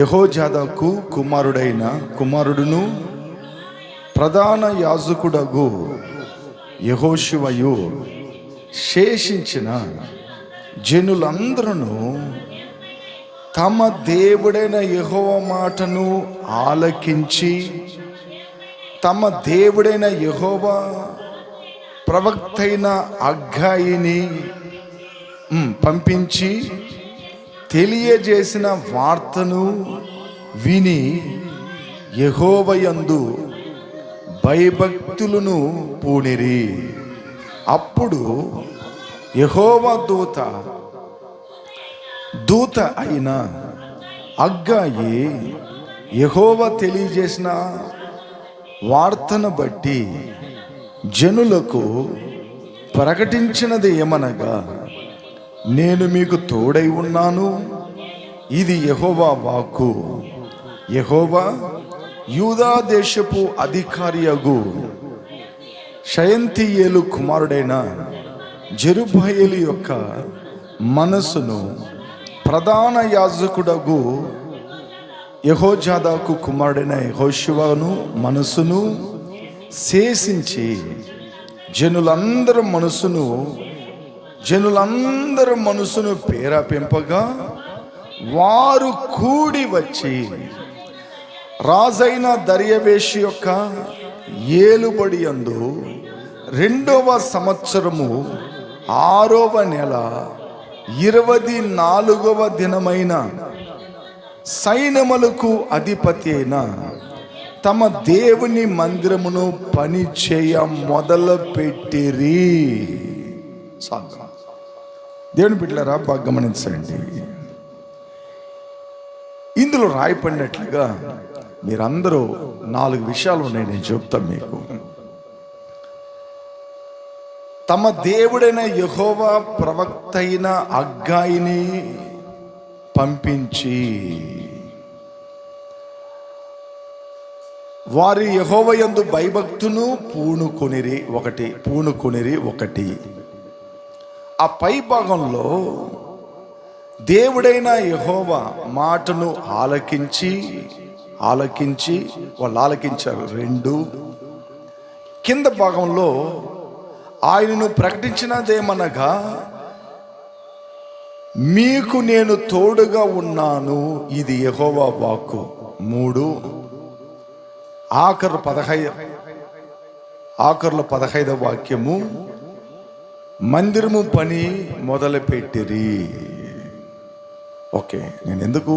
యెహోజాదాకు కుమారుడును ప్రధాన యాజకుడగు యెహోషువయు శేషించిన జనులందరూ తమ దేవుడైన యెహోవా మాటను ఆలకించి తమ దేవుడైన యెహోవా ప్రవక్తైన హగ్గయిని పంపించి తెలియజేసిన వార్తను విని యెహోవాయందు భయభక్తులను పూనిరి. అప్పుడు యెహోవా దూత అయిన హగ్గయి యెహోవా తెలియజేసిన వార్తను బట్టి జనులకు ప్రకటించినది ఏమనగా, నేను మీకు తోడై ఉన్నాను, ఇది యెహోవా వాక్కు. యెహోవా యూదా దేశపు అధికారియగు షయల్తీయేలు కుమారుడైన జెరుబ్బయలు యొక్క మనసును ప్రధాన యాజకుడగు యెహోజాదాకు కుమారుడైన యెహోషువను మనసును శేషించి జనులందరి మనసును ప్రేరేపింపగా వారు కూడి వచ్చి రాజైన దర్యావేషు యొక్క ఏలుబడి యందు 2వ సంవత్సరము 6వ నెల 24వ దినమైన సైన్యములకు అధిపతి అయిన తమ దేవుని మందిరమును పని చేయ మొదలు పెట్టిరి. దేవుని బిడ్డలారా, బాగా గమనించండి. ఇందులో రాయపడినట్లుగా మీరందరూ 4 విషయాలు ఉన్నాయి, నేను చెప్తాను మీకు. తమ దేవుడైన యెహోవా ప్రవక్త అయిన హగ్గయిని పంపించి వారి యెహోవాయందు భయభక్తును పూనుకొనిరి. ఒకటి ఆ పై భాగంలో దేవుడైన యెహోవా మాటను ఆలకించి వాళ్ళు ఆలకించారు. 2 కింద భాగంలో ఆయనను ప్రకటించినదేమనగా, మీకు నేను తోడుగా ఉన్నాను, ఇది యెహోవా వాక్కు. 3 ఆఖరులో 15వ వాక్యము, మందిరము పని మొదలుపెట్టిరి. ఓకే, నేను ఎందుకు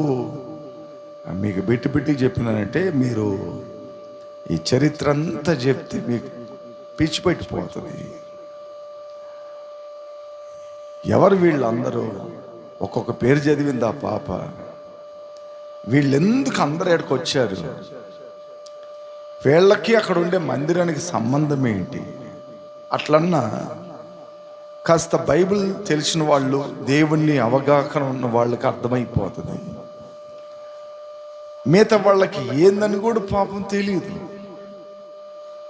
మీకు బిట్టి చెప్పినానంటే, మీరు ఈ చరిత్ర అంతా చెప్తే మీకు పిచ్చి పెట్టిపోతుంది. ఎవరు వీళ్ళందరూ? ఒక్కొక్క పేరు చదివింది ఆ పాప. వీళ్ళెందుకు అందరు ఎక్కడికి వచ్చారు? వీళ్ళకి అక్కడ ఉండే మందిరానికి సంబంధం ఏంటి? అట్లన్నా కాస్త బైబిల్ తెలిసిన వాళ్ళు, దేవుణ్ణి అవగాహన ఉన్న వాళ్ళకి అర్థమైపోతుంది. మిగతా వాళ్ళకి ఏందని కూడా పాపం తెలియదు.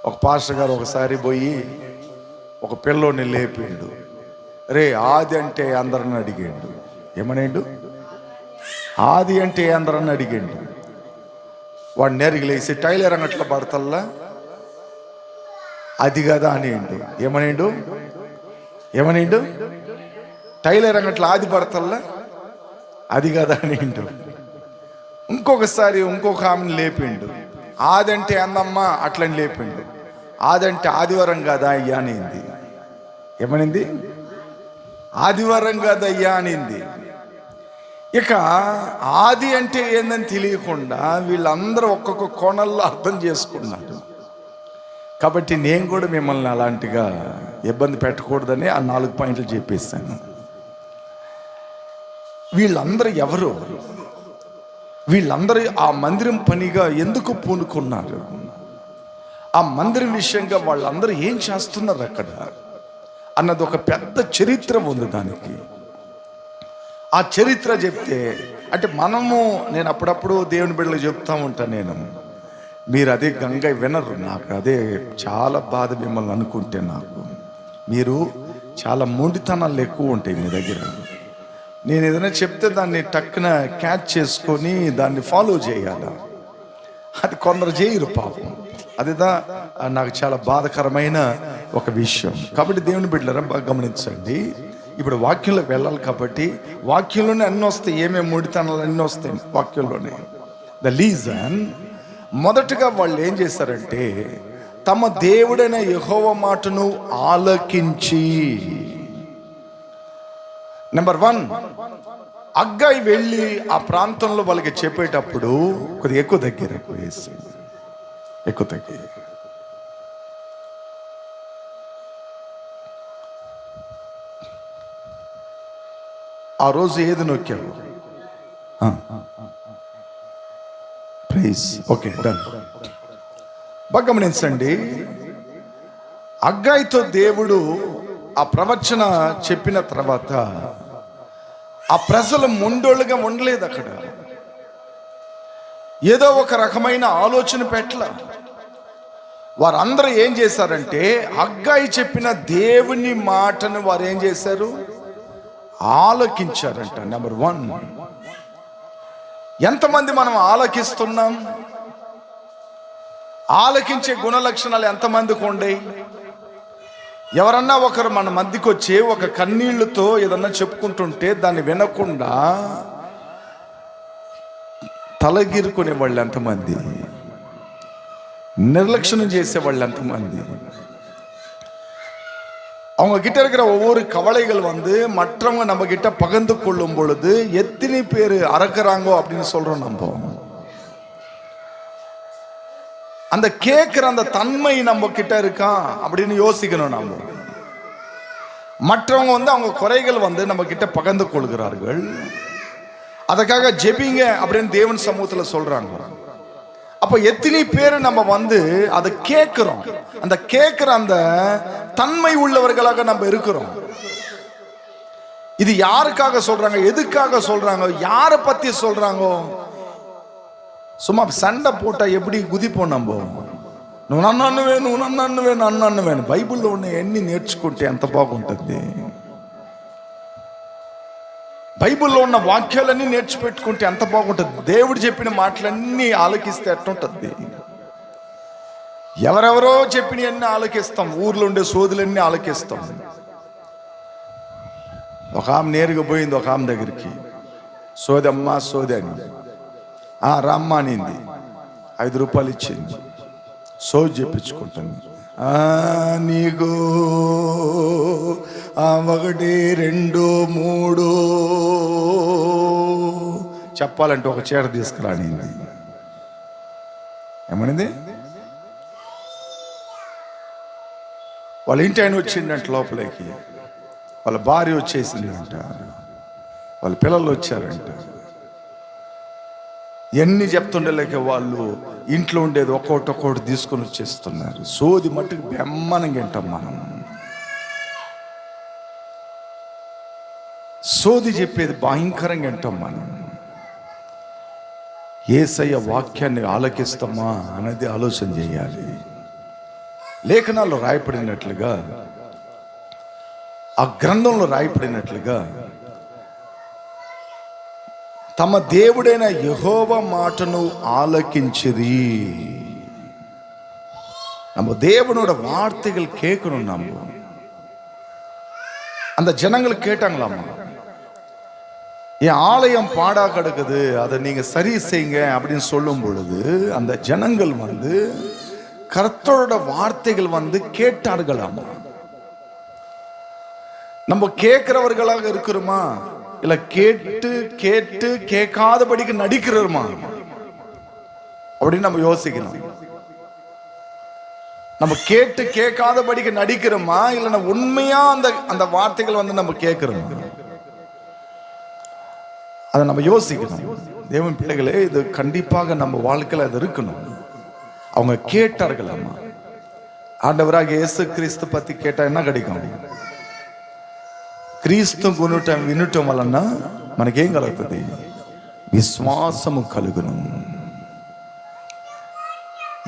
ఒక పాస్టర్ గారు ఒకసారి పోయి ఒక పిల్లోని లేపిండు. రే, ఆది అంటే అందరని అడిగాడు. ఏమనేండు? ఆది అంటే అందరని అడిగాడు. వాడు నేరుగలేసి టైలర్ అంగట్లో పడతల్లా అది కదా అనేండు. ఏమనేండు? టైలర్ అంగట్లో ఆది పడతల్లా అది కదా అనేండు. ఇంకొకసారి ఇంకొక ఆమెను లేపిండు. ఆదంటే అందమ్మా అట్లని లేపిండు. ఆదంటే ఆదివారం కాదా అయ్యా అనింది. ఏమనింది? ఆదివారం కాదయ్యా అనింది. ఇక ఆది అంటే ఏందని తెలియకుండా వీళ్ళందరూ ఒక్కొక్క కోణంలో అర్థం చేసుకున్నారు. కాబట్టి నేను కూడా మిమ్మల్ని అలాంటిగా ఇబ్బంది పెట్టకూడదని ఆ 4 పాయింట్లు చెప్పేస్తాను. వీళ్ళందరూ ఎవరు? వీళ్ళందరూ ఆ మందిరం పనిగా ఎందుకు పూనుకున్నారు? ఆ మందిరం విషయంగా వాళ్ళందరూ ఏం చేస్తున్నారు అక్కడ అన్నది ఒక పెద్ద చరిత్ర ఉంది దానికి. ఆ చరిత్ర చెప్తే అంటే నేను అప్పుడప్పుడు దేవుని బిడ్డలకు చెప్తా ఉంటాను. మీరు అదే గంగ వినరు. నాకు అదే చాలా బాధ మిమ్మల్ని అనుకుంటే. నాకు మీరు చాలా మొండితనాలు ఎక్కువ ఉంటాయి మీ దగ్గర. నేను ఏదైనా చెప్తే దాన్ని టక్కున క్యాచ్ చేసుకొని దాన్ని ఫాలో చేయాలి. అది కొందరు చేయరు పాపం. అదిదా నాకు చాలా బాధకరమైన ఒక విషయం. కాబట్టి దేవుని బిడ్డలారా బాగా గమనించండి. ఇప్పుడు వాక్యంలోకి వెళ్ళాలి కాబట్టి వాక్యంలోనే అన్నీ వస్తాయి. ఏమేమి ముడితనాలు అన్నీ వస్తాయి వాక్యంలోనే. ద రీజన్, మొదటగా వాళ్ళు ఏం చేశారంటే తమ దేవుడైన యెహోవా మాటను ఆలకించి. నెంబర్ 1, హగ్గై వెళ్ళి ఆ ప్రాంతంలో వాళ్ళకి చెప్పేటప్పుడు కొద్దిగా ఎక్కువ దగ్గర ఎక్కువ దగ్గర. ఆ రోజు ఏది నొక్కావు? Please, okay, done. బాగా గమనించండి. హగ్గైతో దేవుడు ఆ ప్రవచన చెప్పిన తర్వాత ఆ ప్రజలు మొండోళ్ళుగా ఉండలేదు. అక్కడ ఏదో ఒక రకమైన ఆలోచన పెట్టల. వారందరూ ఏం చేశారంటే హగ్గై చెప్పిన దేవుని మాటను వారు ఏం చేశారు? ఆలకించారంట. నెంబర్ 1, ఎంతమంది మనం ఆలకిస్తున్నాం? ఆలకించే గుణ లక్షణాలు ఎంతమందికి ఉండయి? ఎవరన్నా ఒకరు మన మధ్యకి వచ్చి ఒక కన్నీళ్లతో ఏదన్నా చెప్పుకుంటుంటే దాన్ని వినకుండా తలగిరుకునే వాళ్ళు ఎంతమంది? నిర్లక్ష్యం చేసేవాళ్ళు ఎంతమంది? அவங்க கிட்ட இருக்கிற ஒவ்வொரு கவலைகள் மற்றவங்க நம்ம கிட்ட பகிர்ந்து கொள்ளும் பொழுது எத்தனை பேர் அறக்குறாங்கோ அப்படின்னு சொல்றோம். நம்ம அந்த கேட்கிற அந்த தன்மை நம்ம கிட்ட இருக்கா அப்படின்னு யோசிக்கணும். நம்ம மற்றவங்க அவங்க குறைகள் நம்ம கிட்ட பகிர்ந்து கொள்கிறார்கள். அதுக்காக ஜெபிங்க அப்படின்னு தேவன் சமூகத்துல சொல்றாங்க. அப்ப எத்தனை பேர் நம்ம அதை கேட்கிறோம்? அந்த கேட்கிற அந்த தன்மை உள்ளவர்களாக நம்ம இருக்கிறோம். இது யாருக்காக சொல்றாங்க? எதுக்காக சொல்றாங்க? யாரை பத்தி சொல்றாங்க? சும்மா சண்டை போட்டா எப்படி குதிப்போம் நம்ம? నువ్వు నన్ను అన్నవేను బైబిల్లో ఉన్న ఎన్ని నేర్చుకుంటే ఎంత బాగుంటుంది. బైబిల్లో ఉన్న వాక్యాలన్నీ నేర్చిపెట్టుకుంటే ఎంత బాగుంటుంది. దేవుడు చెప్పిన మాటలన్నీ ఆలకిస్తే ఎట్టుంటుంది. ఎవరెవరో చెప్పిన అన్నీ ఆలకిస్తాం. ఊర్లో ఉండే సోదులన్నీ ఆలకిస్తాం. ఒక ఆమె నేరుగా పోయింది ఒక ఆమె దగ్గరికి. సోదమ్మ సోది అని రామ్మ అనింది. 5 రూపాయలు ఇచ్చింది. సోది చెప్పించుకుంటుంది. నీకు 1 2 3 చెప్పాలంటే ఒక చీర తీసుకురానింది. ఏమనింది? వాళ్ళ ఇంటి ఆయన వచ్చిందంట లోపలికి. వాళ్ళ భార్య వచ్చేసిందంట. వాళ్ళ పిల్లలు వచ్చారంట. ఎన్ని చెప్తుండలేక వాళ్ళు ఇంట్లో ఉండేది ఒక్కొక్కటి తీసుకొని వచ్చేస్తున్నారు. సోది మట్టుకు బెమ్మనంగా వింటాం మనం. సోది చెప్పేది భయంకరంగా వింటాం మనం. యేసయ్య వాక్యాన్ని ఆలకిస్తామా అనేది ఆలోచన చేయాలి. లేఖనాల్లో రాయపడినట్లుగా, ఆ గ్రంథంలో రాయపడినట్లుగా తమ దేవుడైన యెహోవా మాటను ఆలకించిరి. நம்ம தேவனோட வார்த்தைகள் கேட்கணும். நம்ம அந்த ஜனங்கள் கேட்டாங்களாமா, என் ஆலயம் பாடா கிடக்குது, அதை நீங்க சரி செய்யுங்க அப்படின்னு சொல்லும் பொழுது அந்த ஜனங்கள் கர்த்தரோட வார்த்தைகள் கேட்டார்களாமா. நம்ம கேட்கிறவர்களாக இருக்கிறோமா, இல்ல கேட்டு கேட்டு கேட்காதபடிக்கு நடிக்கிறோமா அப்படின்னு நம்ம யோசிக்கணும். நம்ம கேட்டு கேட்காதபடிக்கு நடிக்கிறோமா, இல்லைன்னா உண்மையா அந்த வார்த்தைகள் நம்ம கேட்கிறோமா, அதை நம்ம யோசிக்கணும். தேவன் பிள்ளைகளே, இது கண்டிப்பாக நம்ம வாழ்க்கையில் அது இருக்கணும். அவங்க கேட்டார்களாமா. ஆண்டவராக இயேசு கிறிஸ்து பத்தி கேட்டா என்ன கிடைக்கும்? క్రీస్తు వినటం వలన మనకేం కలుగుతుంది? విశ్వాసము కలుగును.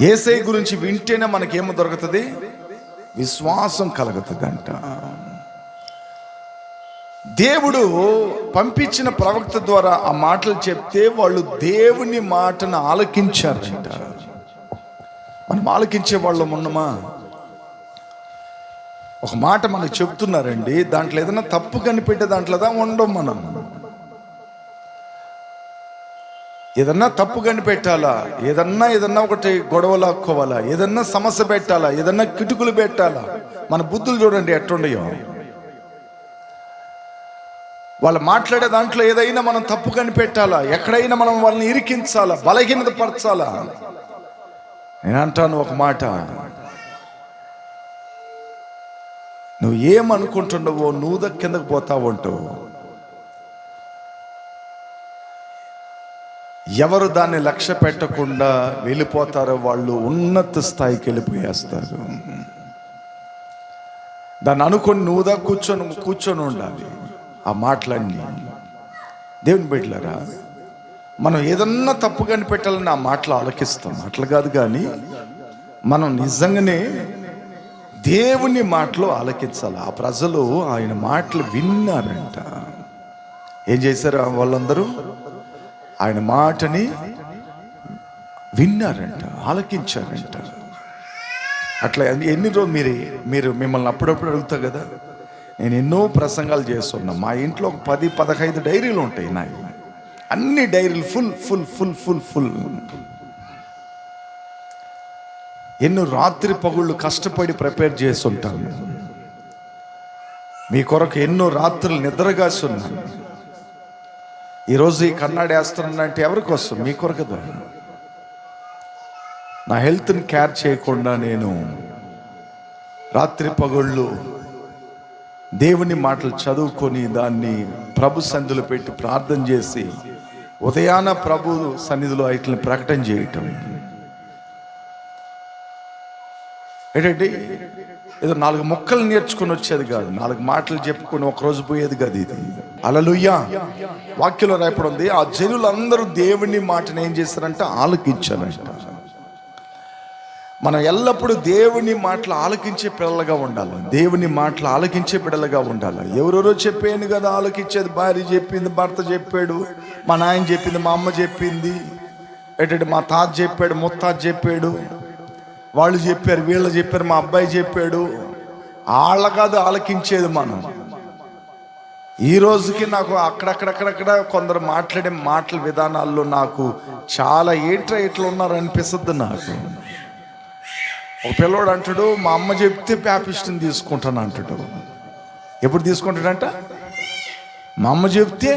యేసయ్య గురించి వింటేనే మనకేమో దొరుకుతుంది? విశ్వాసం కలుగుతుంది అంట. దేవుడు పంపించిన ప్రవక్త ద్వారా ఆ మాటలు చెప్తే వాళ్ళు దేవుని మాటను ఆలకించారంట. మనం ఆలకించే వాళ్ళం ఉన్నమా? ఒక మాట మనకు చెప్తున్నారండి, దాంట్లో ఏదైనా తప్పు కనిపెట్టే దాంట్లోదా ఉండం. మనం ఏదన్నా తప్పు కనిపెట్టాలా, ఏదన్నా ఒకటి గొడవలాక్కోవాలా, ఏదన్నా సమస్య పెట్టాలా, ఏదన్నా కిటుకులు పెట్టాలా, మన బుద్ధులు చూడండి ఎట్టుండయో. వాళ్ళు మాట్లాడే దాంట్లో ఏదైనా మనం తప్పు కనిపెట్టాలా, ఎక్కడైనా మనం వాళ్ళని ఇరికించాలా, బలహీనత పరచాలా. నేను అంటాను ఒక మాట, నువ్వు ఏమనుకుంటున్నావో నువ్వు కిందకు పోతావు అంటావు. ఎవరు దాన్ని లక్ష్య పెట్టకుండా వెళ్ళిపోతారో వాళ్ళు ఉన్నత స్థాయికి వెళ్ళిపోయేస్తారు. దాన్ని అనుకొని నువ్వుదా కూర్చొని ఉండాలి. ఆ మాటలన్నీ దేవుని బిడ్డలారా, మనం ఏదన్నా తప్పు కనిపెట్టాలని ఆ మాటలు ఆలకిస్తాం. అట్లా కాదు, కానీ మనం నిజంగానే దేవుని మాటలు ఆలకించాలి. ఆ ప్రజలు ఆయన మాటలు విన్నారంట. ఏం చేశారు వాళ్ళందరూ? ఆయన మాటని విన్నారంట, ఆలకించారంట. అట్లా ఎన్ని రోజు మీరు మిమ్మల్ని అప్పుడప్పుడు అడుగుతా కదా, నేను ఎన్నో ప్రసంగాలు చేస్తున్నా. మా ఇంట్లో ఒక 10-15 డైరీలు ఉంటాయి నాకు. అన్ని డైరీలు full full full full full. ఎన్నో రాత్రి పగుళ్ళు కష్టపడి ప్రిపేర్ చేస్తుంటాను. మీ కొరకు ఎన్నో రాత్రులు నిద్రగాస్తున్నాను. ఈరోజు ఈ కన్నాడు వేస్తున్నానంటే ఎవరి కోసం? మీ కొరకు కదా. నా హెల్త్ని కేర్ చేయకుండా నేను రాత్రి పగుళ్ళు దేవుని మాటలు చదువుకొని దాన్ని ప్రభు సన్నిధిలో పెట్టి ప్రార్థన చేసి ఉదయాన ప్రభు సన్నిధిలో వాటిని ప్రకటన చేయటం. ఏంటంటే ఏదో 4 ముక్కలు నేర్చుకుని వచ్చేది కాదు, 4 మాటలు చెప్పుకొని ఒకరోజు పోయేది కాదు ఇది. హల్లెలూయా. వాక్యంలో రాయబడి ఉంది, ఆ జనులందరూ దేవుని మాటను ఏం చేస్తారంటే ఆలకించారంట. మనం ఎల్లప్పుడూ దేవుని మాటలు ఆలకించే పిల్లలుగా ఉండాలి. దేవుని మాటలు ఆలకించే బిడ్డలుగా ఉండాలి. ఎవరెవరో చెప్పాను కదా ఆలకించేది. భార్య చెప్పింది, భర్త చెప్పాడు, మా నాయన చెప్పింది, మా అమ్మ చెప్పింది, ఏంటంటే మా తాత చెప్పాడు, ముత్తాత చెప్పాడు, వాళ్ళు చెప్పారు, వీళ్ళు చెప్పారు, మా అబ్బాయి చెప్పాడు. వాళ్ళ కాదు ఆలకించేది మనం. ఈ రోజుకి నాకు అక్కడక్కడక్కడక్కడ కొందరు మాట్లాడే మాటల విధానాల్లో నాకు చాలా ఏంట్రా ఇట్లా ఉన్నారు అనిపిస్తుంది నాకు. ఒక పిల్లోడు అంటాడు, మా అమ్మ చెప్తే ప్యాపిస్ట్ని తీసుకుంటాను అంటాడు. ఎప్పుడు తీసుకుంటాడంట? మా అమ్మ చెప్తే.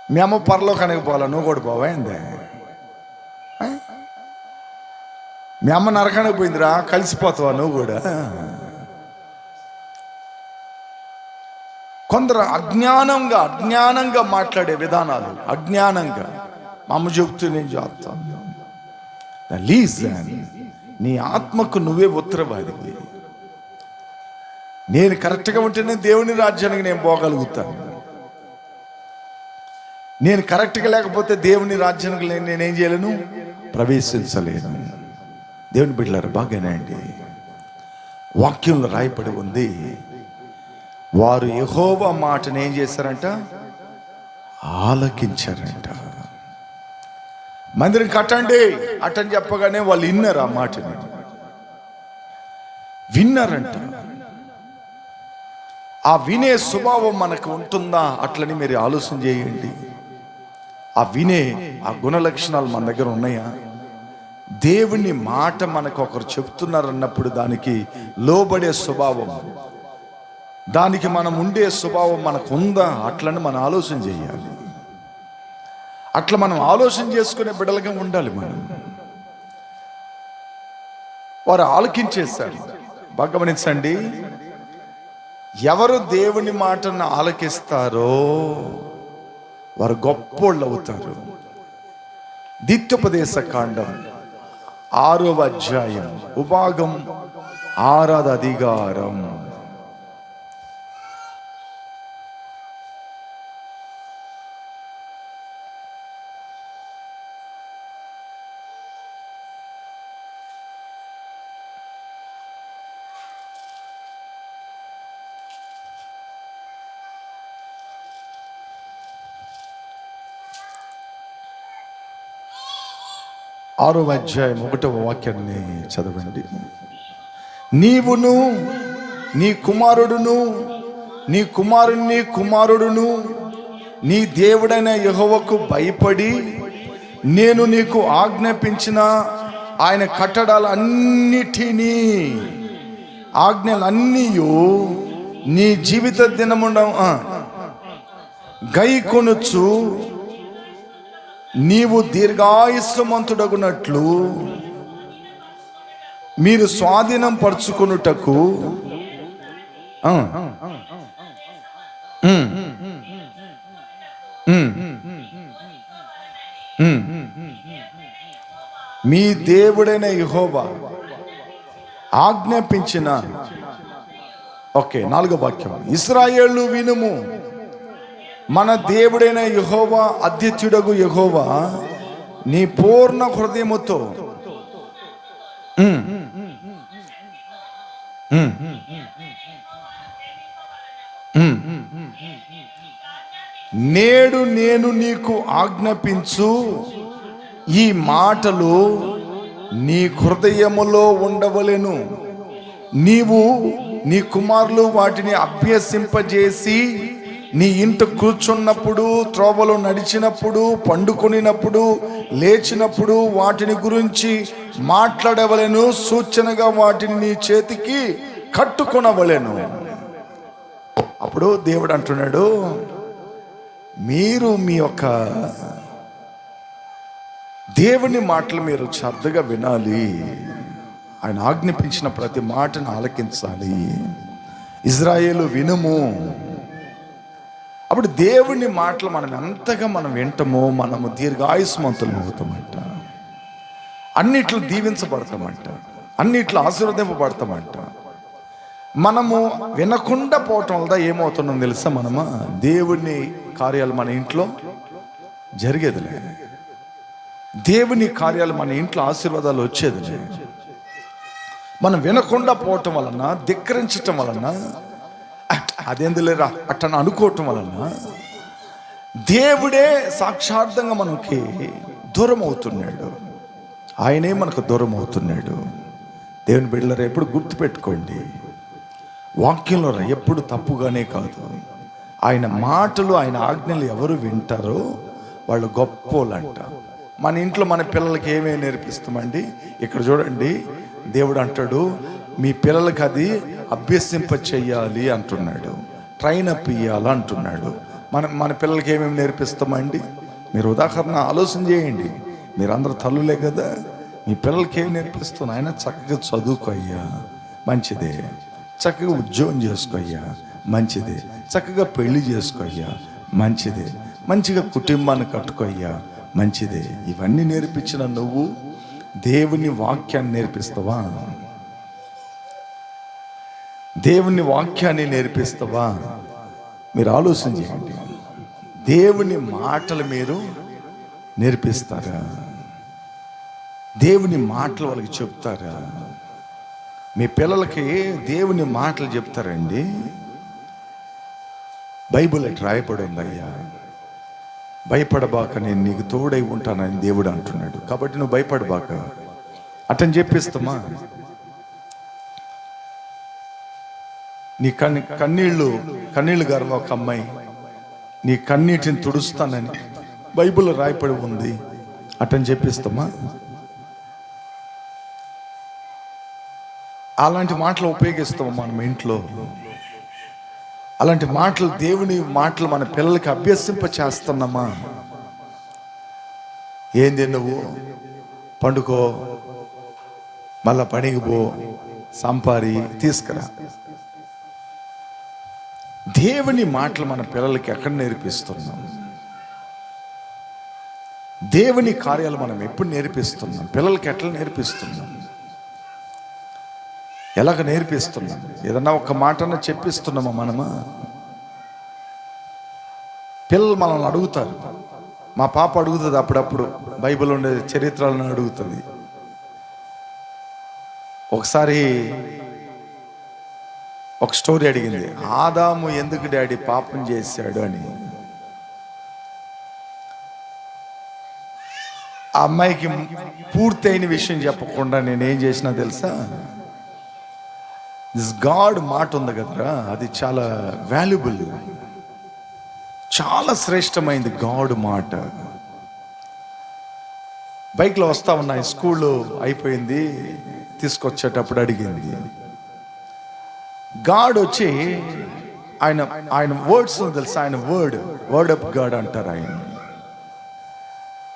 మీ అమ్మ పరలోకానికి పోవాలా, నువ్వు కూడా పోవైందే. మీ అమ్మ నరకానికి పోయిందిరా, కలిసిపోతావా నువ్వు కూడా? కొందరు అజ్ఞానంగా మాట్లాడే విధానాలు, అజ్ఞానంగా. మా అమ్మ చెబుతూ నేను చేస్తాను. నీ ఆత్మకు నువ్వే ఉత్తరవాదివి. నేను కరెక్ట్గా ఉంటేనే దేవుని రాజ్యానికి నేను పోగలుగుతాను. నేను కరెక్ట్గా లేకపోతే దేవుని రాజ్యానికి నేనేం చేయలేను, ప్రవేశించలేను. దేవుని బిడ్డలారా బాగానే అండి, వాక్యంలో రాయబడి ఉంది, వారు యెహోవా మాటను ఏం చేశారంట? ఆలకించారంట. మందిరం కట్టండి అట్టని చెప్పగానే వాళ్ళు విన్నారు, ఆ మాటని విన్నారంట. ఆ వినే స్వభావం మనకు ఉంటుందా? అట్లని మీరు ఆలోచన చేయండి. ఆ వినే ఆ గుణ లక్షణాలు మన దగ్గర ఉన్నాయా? దేవుని మాట మనకు ఒకరు చెప్తున్నారన్నప్పుడు దానికి లోబడే స్వభావం, దానికి మనం ఉండే స్వభావం మనకు ఉందా? అట్లని మనం ఆలోచన చేయాలి. అట్లా మనం ఆలోచన చేసుకునే బిడ్డలుగా ఉండాలి మనం. వారు ఆలకించేశారు. బాగా గమనించండి, ఎవరు దేవుని మాటను ఆలకిస్తారో వారు గొప్పోళ్ళు అవుతారు. ద్వితీయోపదేశ కాండం 6వ అధ్యాయం ఉపాగం 6వ అధికారం. 6వ అధ్యాయం 1వ వాక్యాన్ని చదవండి. నీవును నీ కుమారుడును నీ కుమారుడును నీ దేవుడైన యెహోవాకు భయపడి నేను నీకు ఆజ్ఞాపించిన ఆయన కట్టడాలన్నిటినీ ఆజ్ఞలన్నీ నీ జీవిత దినముండ గైకొనుచు నీవు దీర్ఘాయుష్మంతుడగునట్లు మీరు స్వాధీనం పరుచుకొనుటకు మీ దేవుడైన యెహోవా ఆజ్ఞాపించిన 4వ వాక్యం, ఇశ్రాయేలు వినుము, మన దేవుడైన యెహోవా అద్వితీయుడగు యెహోవా నీ పూర్ణ హృదయముతో నేడు నేను నీకు ఆజ్ఞాపించు ఈ మాటలు నీ హృదయములో ఉండవలెను. నీవు నీ కుమారులు వాటిని అభ్యసింపజేసి నీ ఇంట కూర్చున్నప్పుడు, త్రోవలో నడిచినప్పుడు, పండుకొనినప్పుడు, లేచినప్పుడు వాటిని గురించి మాట్లాడవలెను. సూచనగా వాటిని నీ చేతికి కట్టుకొనవలెను. అప్పుడు దేవుడు అంటున్నాడు, మీరు మీ యొక్క దేవుని మాటలు మీరు శ్రద్ధగా వినాలి. ఆయన ఆజ్ఞాపించిన ప్రతి మాటను ఆలకించాలి. ఇశ్రాయేలు వినుము. అప్పుడు దేవుని మాటలు మనం ఎంతగా వింటామో మనము దీర్ఘాయుష్మంతులం అవుతామంట, అన్నిట్లో దీవించబడతామంట, అన్నిట్లో ఆశీర్వదింపబడతామంట. మనము వినకుండా పోవటం వల్ల ఏమవుతుందో తెలుసా? మనము దేవుని కార్యాలు మన ఇంట్లో జరిగేదిలే, దేవుని కార్యాలు మన ఇంట్లో ఆశీర్వాదాలు వచ్చేదిలే. మనం వినకుండా పోవటం వలన, ధిక్కరించటం వలన, అదేందులేరా అట్టని అనుకోవటం వలన దేవుడే సాక్షార్థంగా మనకి దూరం అవుతున్నాడు. ఆయనే మనకు దూరం అవుతున్నాడు. దేవుని బిడ్డలారా, ఎప్పుడు గుర్తుపెట్టుకోండి, వాక్యంలో ఎప్పుడు తప్పుగానే కాదు. ఆయన మాటలు, ఆయన ఆజ్ఞలు ఎవరు వింటారో వాళ్ళు గొప్పోళ్ళంట. మన ఇంట్లో మన పిల్లలకి ఏమేమి నేర్పిస్తామండి? ఇక్కడ చూడండి, దేవుడు అంటాడు మీ పిల్లలకి అది అభ్యసింప చెయ్యాలి అంటున్నాడు, ట్రైన్ అప్ ఇయ్యాలి అంటున్నాడు. మన పిల్లలకి ఏమేమి నేర్పిస్తామండి? మీరు ఉదాహరణ ఆలోచన చేయండి. మీరందరూ తల్లులే కదా, మీ పిల్లలకి ఏమి నేర్పిస్తున్నా? ఆయన చక్కగా చదువుకోయ్యా, మంచిదే. చక్కగా ఉద్యోగం చేసుకోయ్యా, మంచిదే. చక్కగా పెళ్లి చేసుకోయ్యా, మంచిదే. మంచిగా కుటుంబాన్ని కట్టుకోయ్యా, మంచిదే. ఇవన్నీ నేర్పించిన నువ్వు దేవుని వాక్యాన్ని నేర్పిస్తావా? దేవుని వాక్యాన్ని నేర్పిస్తావా? మీరు ఆలోచన చేయండి. దేవుని మాటలు మీరు నేర్పిస్తారా? దేవుని మాటలు వాళ్ళకి చెప్తారా? మీ పిల్లలకి దేవుని మాటలు చెప్తారండి. బైబిల్ అట్లా రాయబడి ఉందయ్యా, భయపడబాక నేను నీకు తోడై ఉంటానని దేవుడు అంటున్నాడు. కాబట్టి నువ్వు భయపడబాక అట్టని చెప్పిస్తామా? నీ కన్నీళ్ళు గారు ఒక అమ్మాయి నీ కన్నీటిని తుడుస్తానని బైబిల్లో రాయపడి ఉంది, అట్టని చెప్పిస్తామా? అలాంటి మాటలు ఉపయోగిస్తామా మనం ఇంట్లో? అలాంటి మాటలు, దేవుని మాటలు మన పిల్లలకి అభ్యసింప చేస్తున్నామా? ఏంది నువ్వు పండుకో, మళ్ళా పనికి పో, సంపారి తీసుకురా. దేవుని మాటలు మన పిల్లలకి ఎక్కడ నేర్పిస్తున్నాం? దేవుని కార్యాలు మనం ఎప్పుడు నేర్పిస్తున్నాం? పిల్లలకి ఎట్లా నేర్పిస్తున్నాం? ఎలాగ నేర్పిస్తున్నాం? ఏదన్నా ఒక మాటన చెప్పిస్తున్నామా మనమా? పిల్లలు మనల్ని అడుగుతారు. మా పాప అడుగుతుంది అప్పుడప్పుడు, బైబిల్ ఉండే చరిత్రలను అడుగుతుంది. ఒకసారి ఒక స్టోరీ అడిగింది, ఆదాము ఎందుకు డాడీ పాపం చేశాడు అని. ఆ అమ్మాయికి పూర్తయిన విషయం చెప్పకుండా నేనేం చేసినా తెలుసా, దిస్ గాడ్ మాట ఉంది కదరా, అది చాలా వాల్యుబుల్, చాలా శ్రేష్టమైంది గాడ్ మాట. బైక్లో వస్తా ఉన్నాయి, స్కూల్లో అయిపోయింది, తీసుకొచ్చేటప్పుడు అడిగింది. గాడ్ వచ్చి ఆయన వర్డ్స్ తెలుసా, ఆయన వర్డ్ ఆఫ్ గాడ్ అంటారు ఆయన.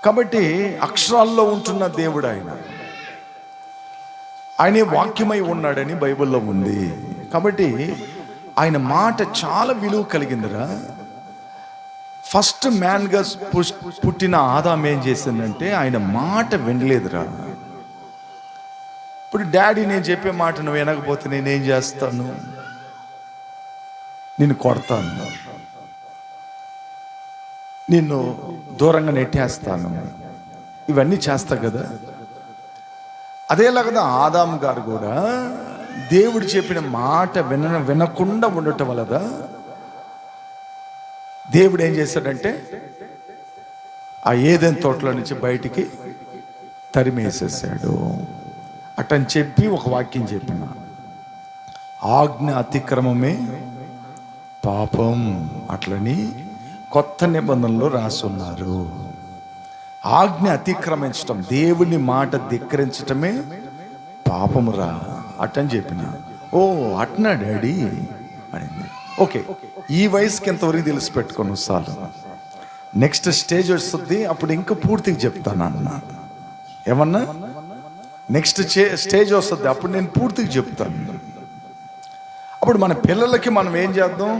కాబట్టి అక్షరాల్లో ఉంటున్న దేవుడు ఆయనే వాక్యమై ఉన్నాడని బైబిల్లో ఉంది. కాబట్టి ఆయన మాట చాలా విలువ కలిగిందిరా. ఫస్ట్ మ్యాన్గా పుట్టిన ఆదాం ఏం చేసిందంటే ఆయన మాట వినలేదురా. ఇప్పుడు డాడీ నేను చెప్పే మాట నువ్వు వినకపోతే నేనేం చేస్తాను, నిన్ను కొడతాను, నిన్ను దూరంగా నెట్టేస్తాను, ఇవన్నీ చేస్తా కదా. అదేలాగా ఆదాం గారు కూడా దేవుడు చెప్పిన మాట వినకుండా ఉండటం వల్ల దేవుడు ఏం చేశాడంటే ఆ ఏదైనా తోటలో నుంచి బయటికి తరిమేసేసాడు. అటని చెప్పి ఒక వాక్యం చెప్పిన, ఆజ్ఞ అతిక్రమమే పాపం, అట్లని కొత్త నిబంధనలో రాసున్నారు. ఆజ్ఞ అతిక్రమించటం, దేవుని మాట ధిక్కరించటమే పాపమురా అటని చెప్పిన. ఓ అట్నా డాడీ అనింది. ఓకే, ఈ వయసుకి ఎంతవరకు తెలిసి పెట్టుకోను సార్, నెక్స్ట్ స్టేజ్ వస్తుంది అప్పుడు ఇంకా పూర్తిగా చెప్తాను అన్న. ఏమన్నా నెక్స్ట్ స్టేజ్ వస్తుంది అప్పుడు నేను పూర్తిగా చెప్తాను. అప్పుడు మన పిల్లలకి మనం ఏం చేద్దాం,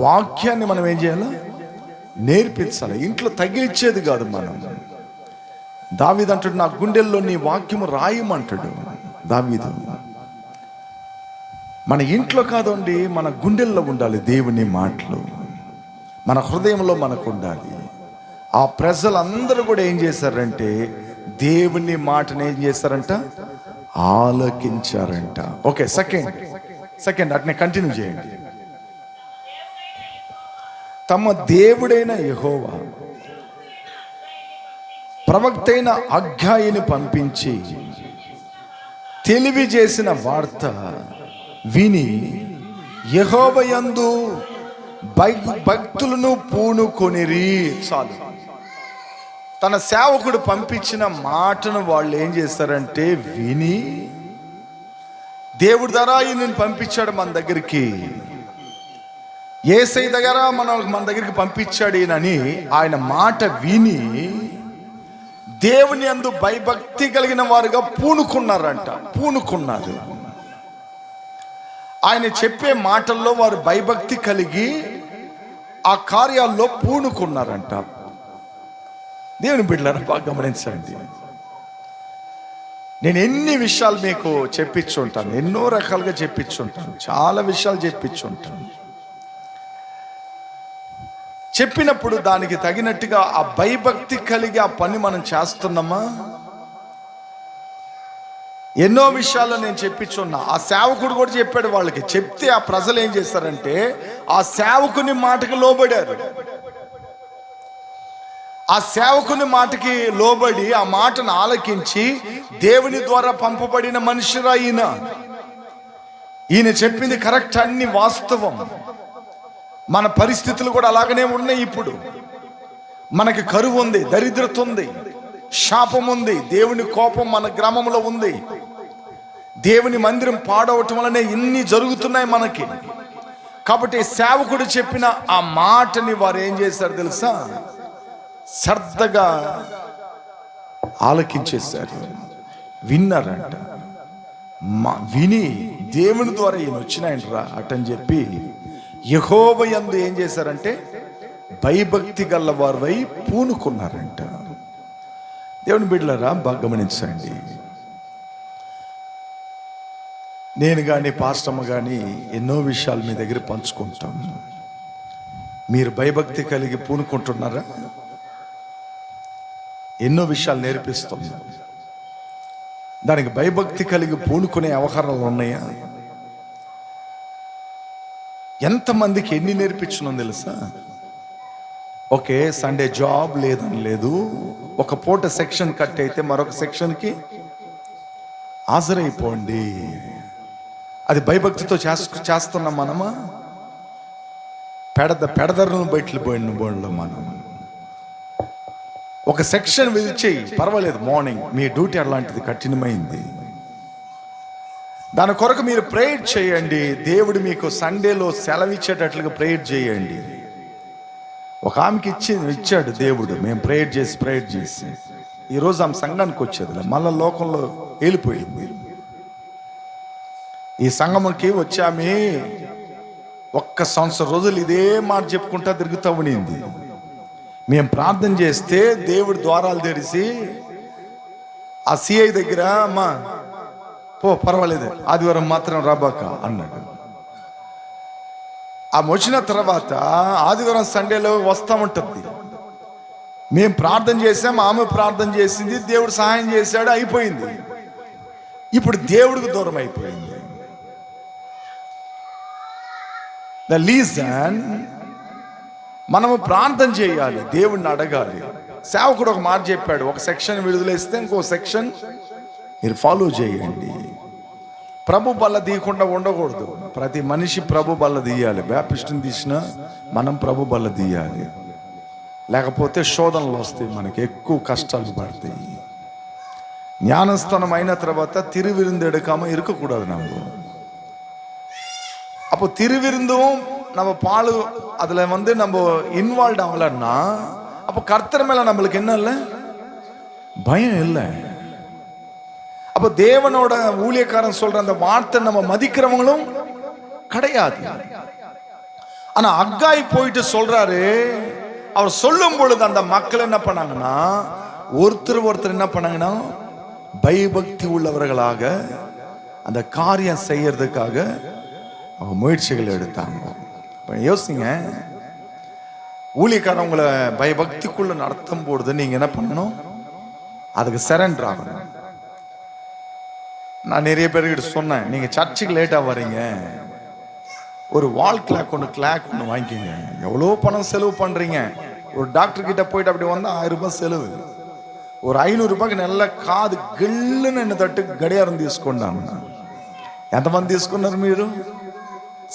వాక్యాన్ని మనం ఏం చేయాలి, నేర్పించాలి. ఇంట్లో తగిలిచ్చేది కాదు. మనం దావీదు అంటాడు, నా గుండెల్లో నీ వాక్యము రాయమంటాడు దావీదు. మన ఇంట్లో కాదండి, మన గుండెల్లో ఉండాలి దేవుని మాటలు, మన హృదయంలో మనకు ఉండాలి. ఆ ప్రజలందరూ కూడా ఏం చేశారంటే దేవుని మాటను ఏం చేశారంట, ఆలకించారంట. ఓకే, సెకండ్ అట్నే కంటిన్యూ చేయండి. తమ దేవుడైన యెహోవా ప్రవక్తైన హగ్గయిని పంపించి తెలియజేసిన వార్త విని యెహోవా యందు భక్తులను పూనుకొనిరి. చాలు, తన సేవకుడు పంపించిన మాటను వాళ్ళు ఏం చేస్తారంటే విని, దేవుడి ద్వారా ఈయనని పంపించాడు మన దగ్గరికి, యేసయ్య దగ్గర మన దగ్గరికి పంపించాడు ఈయనని ఆయన మాట విని దేవుని యందు భయభక్తి కలిగిన వారుగా పూనుకున్నారు. ఆయన చెప్పే మాటల్లో వారు భయభక్తి కలిగి ఆ కార్యాల్లో పూనుకున్నారంట. దేవుని బిడ్డలారా బాగా గమనించండి. నేను ఎన్ని విషయాలు మీకు చెప్పించుంటాను, ఎన్నో రకాలుగా చెప్పించుంటాను, చాలా విషయాలు చెప్పించుంటాను. చెప్పినప్పుడు దానికి తగినట్టుగా ఆ భయభక్తి కలిగి ఆ పని మనం చేస్తున్నామా? ఎన్నో విషయాల్లో నేను చెప్పించున్నా. ఆ సేవకుడు కూడా చెప్పాడు వాళ్ళకి. చెప్తే ఆ ప్రజలు ఏం చేస్తారంటే ఆ సేవకుని మాటకి లోబడారు. ఆ సేవకుని మాటకి లోబడి ఆ మాటను ఆలకించి దేవుని ద్వారా పంపబడిన మనిషిరా ఈయన చెప్పింది కరెక్ట్, అన్ని వాస్తవం. మన పరిస్థితులు కూడా అలాగనే ఉన్నాయి. ఇప్పుడు మనకి కరువు ఉంది, దరిద్రత ఉంది, శాపం ఉంది, దేవుని కోపం మన గ్రామంలో ఉంది, దేవుని మందిరం పాడవటం వల్లనే ఇన్ని జరుగుతున్నాయి మనకి. కాబట్టి సేవకుడు చెప్పిన ఆ మాటని వారు ఏం చేశారు తెలుసా, శ్రద్ధగా ఆలకించేశారు, విన్నారంట. విని దేవుని ద్వారా ఈయన వచ్చినాయంటరా అటని చెప్పి యెహోవా యందు ఏం చేశారంటే భయభక్తి గల్లవారై పూనుకున్నారంట. దేవుని బిడ్డలారా బాగా గమనించండి. నేను కానీ పాస్టమ్మ కానీ ఎన్నో విషయాలు మీ దగ్గర పంచుకుంటాం. మీరు భయభక్తి కలిగి పూనుకుంటున్నారా? ఎన్నో విషయాలు నేర్పిస్తాం. దానికి భయభక్తి కలిగి పూనుకునే అవకాశాలు ఉన్నాయా? ఎంతమందికి ఎన్ని నేర్పించున్నాం తెలుసా? ఓకే, సండే జాబ్ లేదని లేదు, ఒక పూట సెక్షన్ కట్ అయితే మరొక సెక్షన్కి హాజరైపోండి. అది భయభక్తితో చేస్తున్నాం మనమా? పెడదరను బయటలు పోయిన బోన్లో మనం ఒక సెక్షన్ విజిట్ చేయి, పర్వాలేదు. మార్నింగ్ మీ డ్యూటీ అలాంటిది కఠినమైంది. దాని కొరకు మీరు ప్రేయర్ చేయండి. దేవుడు మీకు సండేలో సెలవు ఇచ్చేటట్లుగా ప్రేయర్ చేయండి. ఒక ఆమెకి ఇచ్చాడు దేవుడు. మేము ప్రేయర్ చేసి ఈరోజు ఆమె సంఘానికి వచ్చేది, మళ్ళా లోకంలో వెళ్ళిపోయింది. ఈ సంఘంకి వచ్చి ఆమె ఒక్క సంవత్సరం రోజులు ఇదే మాట చెప్పుకుంటా తిరుగుతూ ఉండింది. మేము ప్రార్థన చేస్తే దేవుడు ద్వారాలు తెరిచి ఆ సిఐ దగ్గర, అమ్మా పర్వాలేదు ఆదివారం మాత్రం రాబాక అన్నాడు. ఆమె వచ్చిన తర్వాత ఆదివారం సండేలో వస్తామంటుంది. మేము ప్రార్థన చేసాం, ఆమె ప్రార్థన చేసింది, దేవుడు సహాయం చేశాడు, అయిపోయింది. ఇప్పుడు దేవుడికి దూరం అయిపోయింది. ద రీజన్ మనము ప్రార్థన చేయాలి, దేవుడిని అడగాలి. సేవకుడు ఒక మాట చెప్పాడు, ఒక సెక్షన్ విడుదలేస్తే ఇంకో సెక్షన్ మీరు ఫాలో చేయండి. ప్రభు బల్ల తీయకుండా ఉండకూడదు. ప్రతి మనిషి ప్రభు బల్ల తీయాలి. బ్యాప్టిస్ట్ని తీసినా మనం ప్రభు బల్ల తీయాలి, లేకపోతే శోధనలు వస్తాయి, మనకి ఎక్కువ కష్టాలు పడతాయి. ஞானஸ்தானம் అయిన తర్వాత திருவிருந்து எடுக்காம இருக்கக்கூடாது. அப்போ திருவிருந்தும் நம்ம பால் அதில் நம்ம இன்வால்வ் ஆகலன்னா அப்போ கர்த்தர் மேலே நம்மளுக்கு என்ன இல்லை, பயம் இல்லை. அப்போ தேவனோட ஊழியக்காரன் சொல்ற அந்த வார்த்தை நம்ம மதிக்கிறவங்களும் கிடையாது. ஆனா அக்காய் போயிட்டு சொல்றாரு, அவர் சொல்லும் பொழுது அந்த மக்கள் என்ன பண்ணாங்கன்னா, ஒருத்தர் என்ன பண்ணாங்கன்னா, பயபக்தி உள்ளவர்களாக அந்த காரியம் செய்யறதுக்காக அவங்க முயற்சிகள் எடுத்தாங்க. யோசிங்க, ஊழியக்காரன் உங்களை பயபக்திக்குள்ள நடத்தும் பொழுது நீங்க என்ன பண்ணணும், அதுக்கு சரண்டர் ஆகணும். நான் நிறைய பேர்கிட்ட சொன்னேன், நீங்க சர்ச்சுக்கு லேட்டா வரீங்க, ஒரு வால் கிளாக் ஒன்று வாங்கிக்கோங்க. எவ்வளோ பணம் செலவு பண்றீங்க. ஒரு டாக்டர் கிட்ட போயிட்டு அப்படி வந்தா 1000 రూపాయలు செலவு. ஒரு 500 రూపాయకి నెల కాదు గిళ్ళుని తట్టు గడియారం తీసుకున్నాను. ఎంతమంది తీసుకున్నారు మీరు?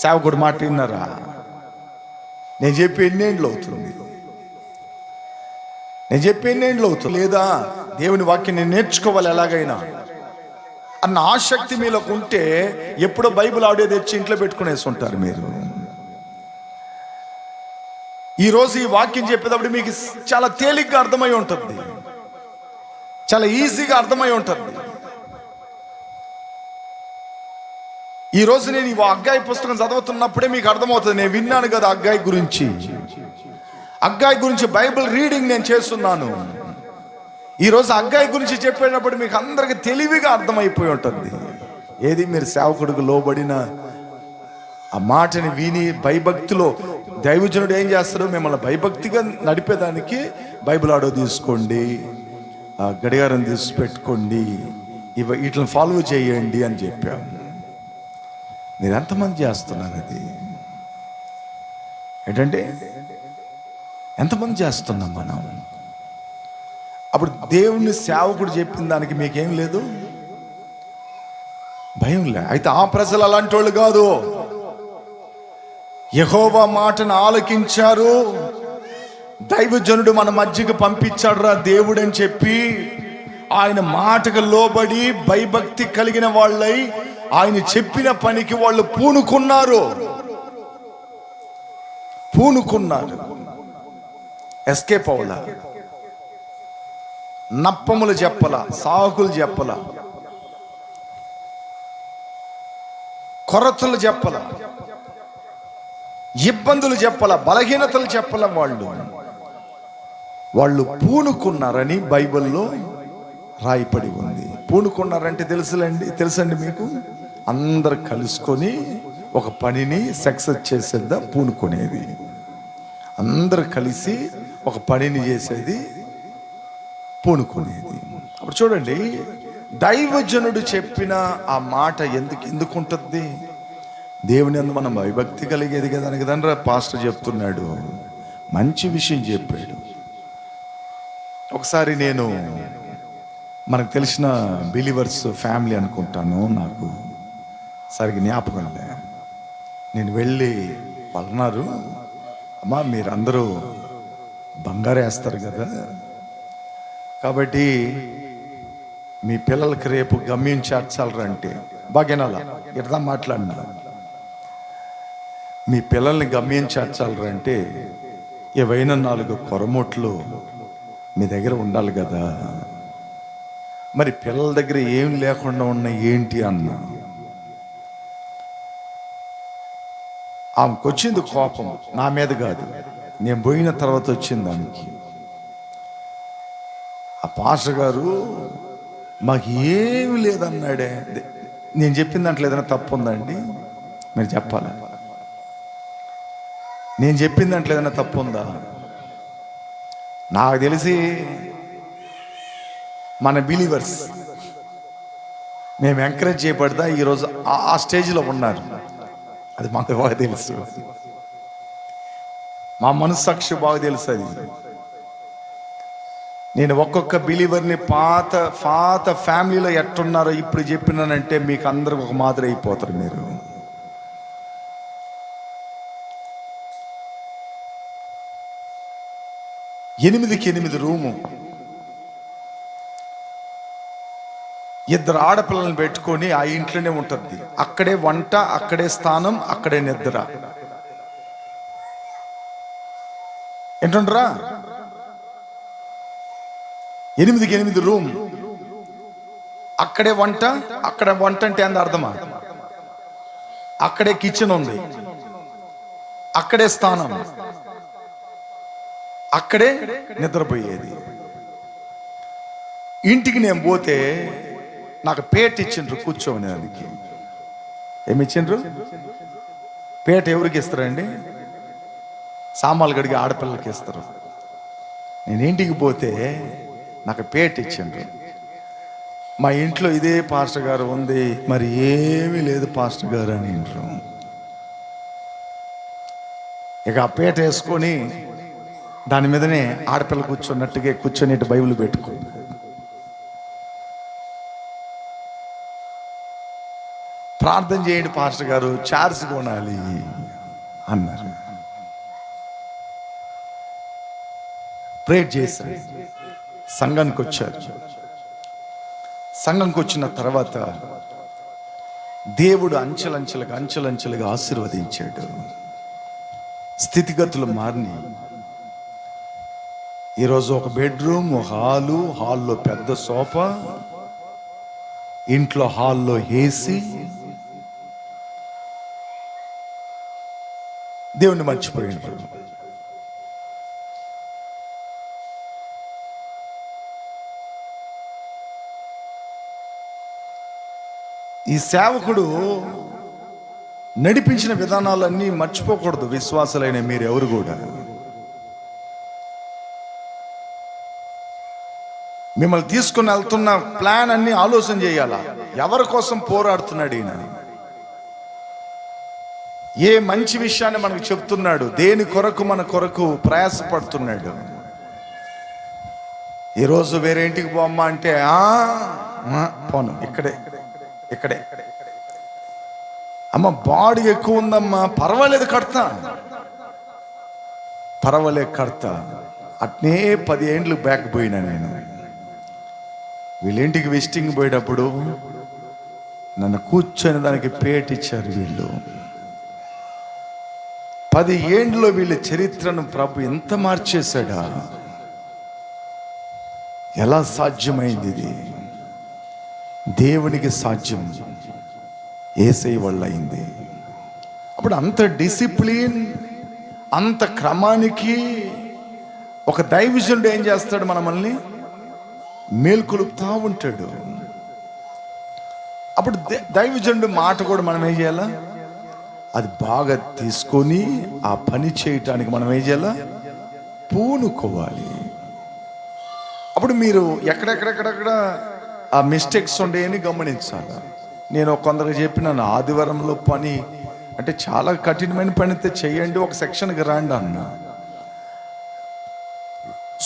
సేవకుడు మాట విన్నారా? నేను చెప్పి ఎన్నేళ్ళు అవుతుంది? లేదా దేవుని వాక్యం నేను నేర్చుకోవాలి ఎలాగైనా అన్న ఆసక్తి మీలోకి ఉంటే ఎప్పుడో బైబిల్ ఆడియో తెచ్చి ఇంట్లో పెట్టుకునేసి ఉంటారు మీరు. ఈరోజు ఈ వాక్యం చెప్పేటప్పుడు మీకు చాలా తేలిగ్గా అర్థమై ఉంటుంది, చాలా ఈజీగా అర్థమై ఉంటుంది. ఈరోజు నేను ఈ అగ్గాయి పుస్తకం చదువుతున్నప్పుడే మీకు అర్థమవుతుంది. నేను విన్నాను కదా అగ్గాయి గురించి బైబిల్ రీడింగ్ నేను చేస్తున్నాను. ఈరోజు అగ్గాయి గురించి చెప్పేటప్పుడు మీకు అందరికి తెలివిగా అర్థమైపోయి ఉంటుంది. ఏది మీరు సేవకుడికి లోబడిన ఆ మాటని విని భయభక్తిలో దైవజనుడు ఏం చేస్తాడు, మిమ్మల్ని భయభక్తిగా నడిపేదానికి బైబిల్ ఆడో తీసుకోండి, ఆ గడియారం తీసి పెట్టుకోండి, వీటిని ఫాలో చేయండి అని చెప్పాము. మీరు ఎంతమంది చేస్తున్నారు? అది ఏంటంటే ఎంతమంది చేస్తున్నాం మనం? అప్పుడు దేవుని సేవకుడు చెప్పిన దానికి మీకేం లేదు, భయం లే. అయితే ఆ ప్రజలు అలాంటి వాళ్ళు కాదు. యెహోవా మాటను ఆలకించారు, దైవజనుడు మన మధ్యకి పంపించాడు రా దేవుడు అని చెప్పి ఆయన మాటకు లోబడి భయభక్తి కలిగిన వాళ్ళై ఆయన చెప్పిన పనికి వాళ్ళు పూనుకున్నారు. ఎస్కేప్ అవ్వాల. నప్పములు చెప్పల, సాకులు చెప్పల, కొరతలు చెప్పల, ఇబ్బందులు చెప్పల, బలహీనతలు చెప్పల. వాళ్ళు పూనుకున్నారని బైబిల్లో రాయపడి ఉంది. పూనుకున్నారంటే తెలుసండి మీకు? అందరు కలుసుకొని ఒక పనిని సక్సెస్ చేసేద్దా పూనుకునేది. అందరు కలిసి ఒక పనిని చేసేది పూనుకునేది. అప్పుడు చూడండి, దైవజనుడు చెప్పిన ఆ మాట ఎందుకు ఉంటుంది? దేవుని అందు మనం భయభక్తి కలిగేది కదా. పాస్టర్ చెప్తున్నాడు, మంచి విషయం చెప్పాడు. ఒక ఒకసారి నేను మనకు తెలిసిన బిలీవర్స్ ఫ్యామిలీ అనుకుంటాను, నాకు సరిగ్గా జ్ఞాపకం లే. నేను వెళ్ళి వాళ్ళన్నారు, అమ్మా మీరందరూ బంగారు వేస్తారు కదా, కాబట్టి మీ పిల్లలకి రేపు గమ్యం చేర్చాలంటే బాగేనాలా ఇట్లా మాట్లాడినా, మీ పిల్లల్ని గమ్యం చేర్చాలంటే ఏవైనా 4 కొరమొట్లు మీ దగ్గర ఉండాలి కదా, మరి పిల్లల దగ్గర ఏం లేకుండా ఉన్నాయి ఏంటి అన్న. ఆమెకు వచ్చింది కోపం, నా మీద కాదు, నేను పోయిన తర్వాత వచ్చింది ఆమెకి. ఆ పాస్టర్ గారు మాకు ఏమి లేదన్నాడే. నేను చెప్పిన దాంట్లో ఏదైనా తప్పు ఉందండి? మీరు చెప్పాలి. నేను చెప్పిన దాంట్లో ఏదైనా తప్పు ఉందా? నాకు తెలిసి మన బిలీవర్స్ మేము ఎంకరేజ్ చేయబడతా ఈరోజు ఆ స్టేజ్లో ఉన్నారు. అది మాకు బాగా తెలుసు, మా మనస్సాక్షి బాగా తెలుసు. అది నేను ఒక్కొక్క బిలీవర్ని పాత ఫ్యామిలీలో ఎట్టున్నారో ఇప్పుడు చెప్పినానంటే మీకు అందరికి ఒక మాదిరి అయిపోతారు. మీరు ఎనిమిదికి 8 రూము, 2 ఆడపిల్లలను పెట్టుకొని ఆ ఇంట్లోనే ఉంటుంది. అక్కడే వంట, అక్కడే స్నానం, అక్కడే నిద్ర. ఏంటంటారా? 8కి 8 రూమ్, అక్కడే వంట. అక్కడ వంట అంటే ఎంత అర్థమా? అక్కడే కిచెన్ ఉంది, అక్కడే స్నానం, అక్కడే నిద్రపోయేది. ఇంటికి నేను పోతే నాకు పేట ఇచ్చిండ్రు కూర్చోనేదానికి. ఏమి ఇచ్చిండ్రు? పేట ఎవరికి ఇస్తారండి? సామాన్లు కడిగి ఆడపిల్లలకి ఇస్తారు. నేను ఇంటికి పోతే నాకు పేట ఇచ్చిండ్రు. మా ఇంట్లో ఇదే పాస్టర్ గారు ఉంది, మరి ఏమీ లేదు పాస్టర్ గారు అని ఇంట్లో. ఇక ఆ పేట వేసుకొని దాని మీదనే ఆడపిల్ల కూర్చున్నట్టుగా కూర్చొని బైబిల్ పెట్టుకో. ప్రార్థన చేయండి పాస్టర్ గారు, చార్జ్ కొనాలి అన్నారు. ప్రేర్ చేశారు. సంఘానికి వచ్చారు. సంఘంకి వచ్చిన తర్వాత దేవుడు అంచెలంచెలుగా ఆశీర్వదించాడు. స్థితిగతులు మారినాయి. ఈరోజు ఒక బెడ్రూమ్, ఒక హాల్లో పెద్ద సోఫా, ఇంట్లో హాల్లో ఏసీ. దేవుణ్ణి మర్చిపోయిండ్రు. ఈ సేవకుడు నడిపించిన విధానాలన్నీ మర్చిపోకూడదు. విశ్వాసులైన మీరు ఎవరు కూడా మిమ్మల్ని తీసుకుని వెళ్తున్న ప్లాన్ అన్ని ఆలోచన చేయాలా. ఎవరి కోసం పోరాడుతున్నాడు ఈయన? ఏ మంచి విషయాన్ని మనకు చెప్తున్నాడు? దేని కొరకు మన కొరకు ప్రయాసపడుతున్నాడు? ఈరోజు వేరే ఇంటికి పోమ్మా అంటే పోను, ఇక్కడే. అమ్మ బాడీ ఎక్కువ ఉందమ్మా, పర్వాలేదు కడతా. అట్నే 10 ఏండ్లు బ్యాక్ పోయినా నేను. వీళ్ళింటికి విజిటింగ్ పోయేటప్పుడు నన్ను కూర్చొని దానికి పేట ఇచ్చారు. వీళ్ళు 10 ఏండ్లో వీళ్ళ చరిత్రను ప్రభు ఎంత మార్చేశాడా? ఎలా సాధ్యమైంది ఇది? దేవునికి సాధ్యం, యేసయ్య వల్ల అయింది. అప్పుడు అంత డిసిప్లిన్, అంత క్రమానికి ఒక దైవజనుడు ఏం చేస్తాడు? మనల్ని మేల్కొలుపుతా ఉంటాడు. అప్పుడు దైవజనుడు మాట కూడా మనం ఏం చేయాలా? అది బాగా తీసుకొని ఆ పని చేయటానికి మనం ఏం చేయాలా? పూనుకోవాలి. అప్పుడు మీరు ఎక్కడెక్కడెక్కడెక్కడ ఆ మిస్టేక్స్ ఉండేయని గమనించాలి. నేను కొందరికి చెప్పినాను, ఆదివారంలో పని అంటే చాలా కఠినమైన పని అయితే చెయ్యండి, ఒక సెక్షన్కి రండి అన్న.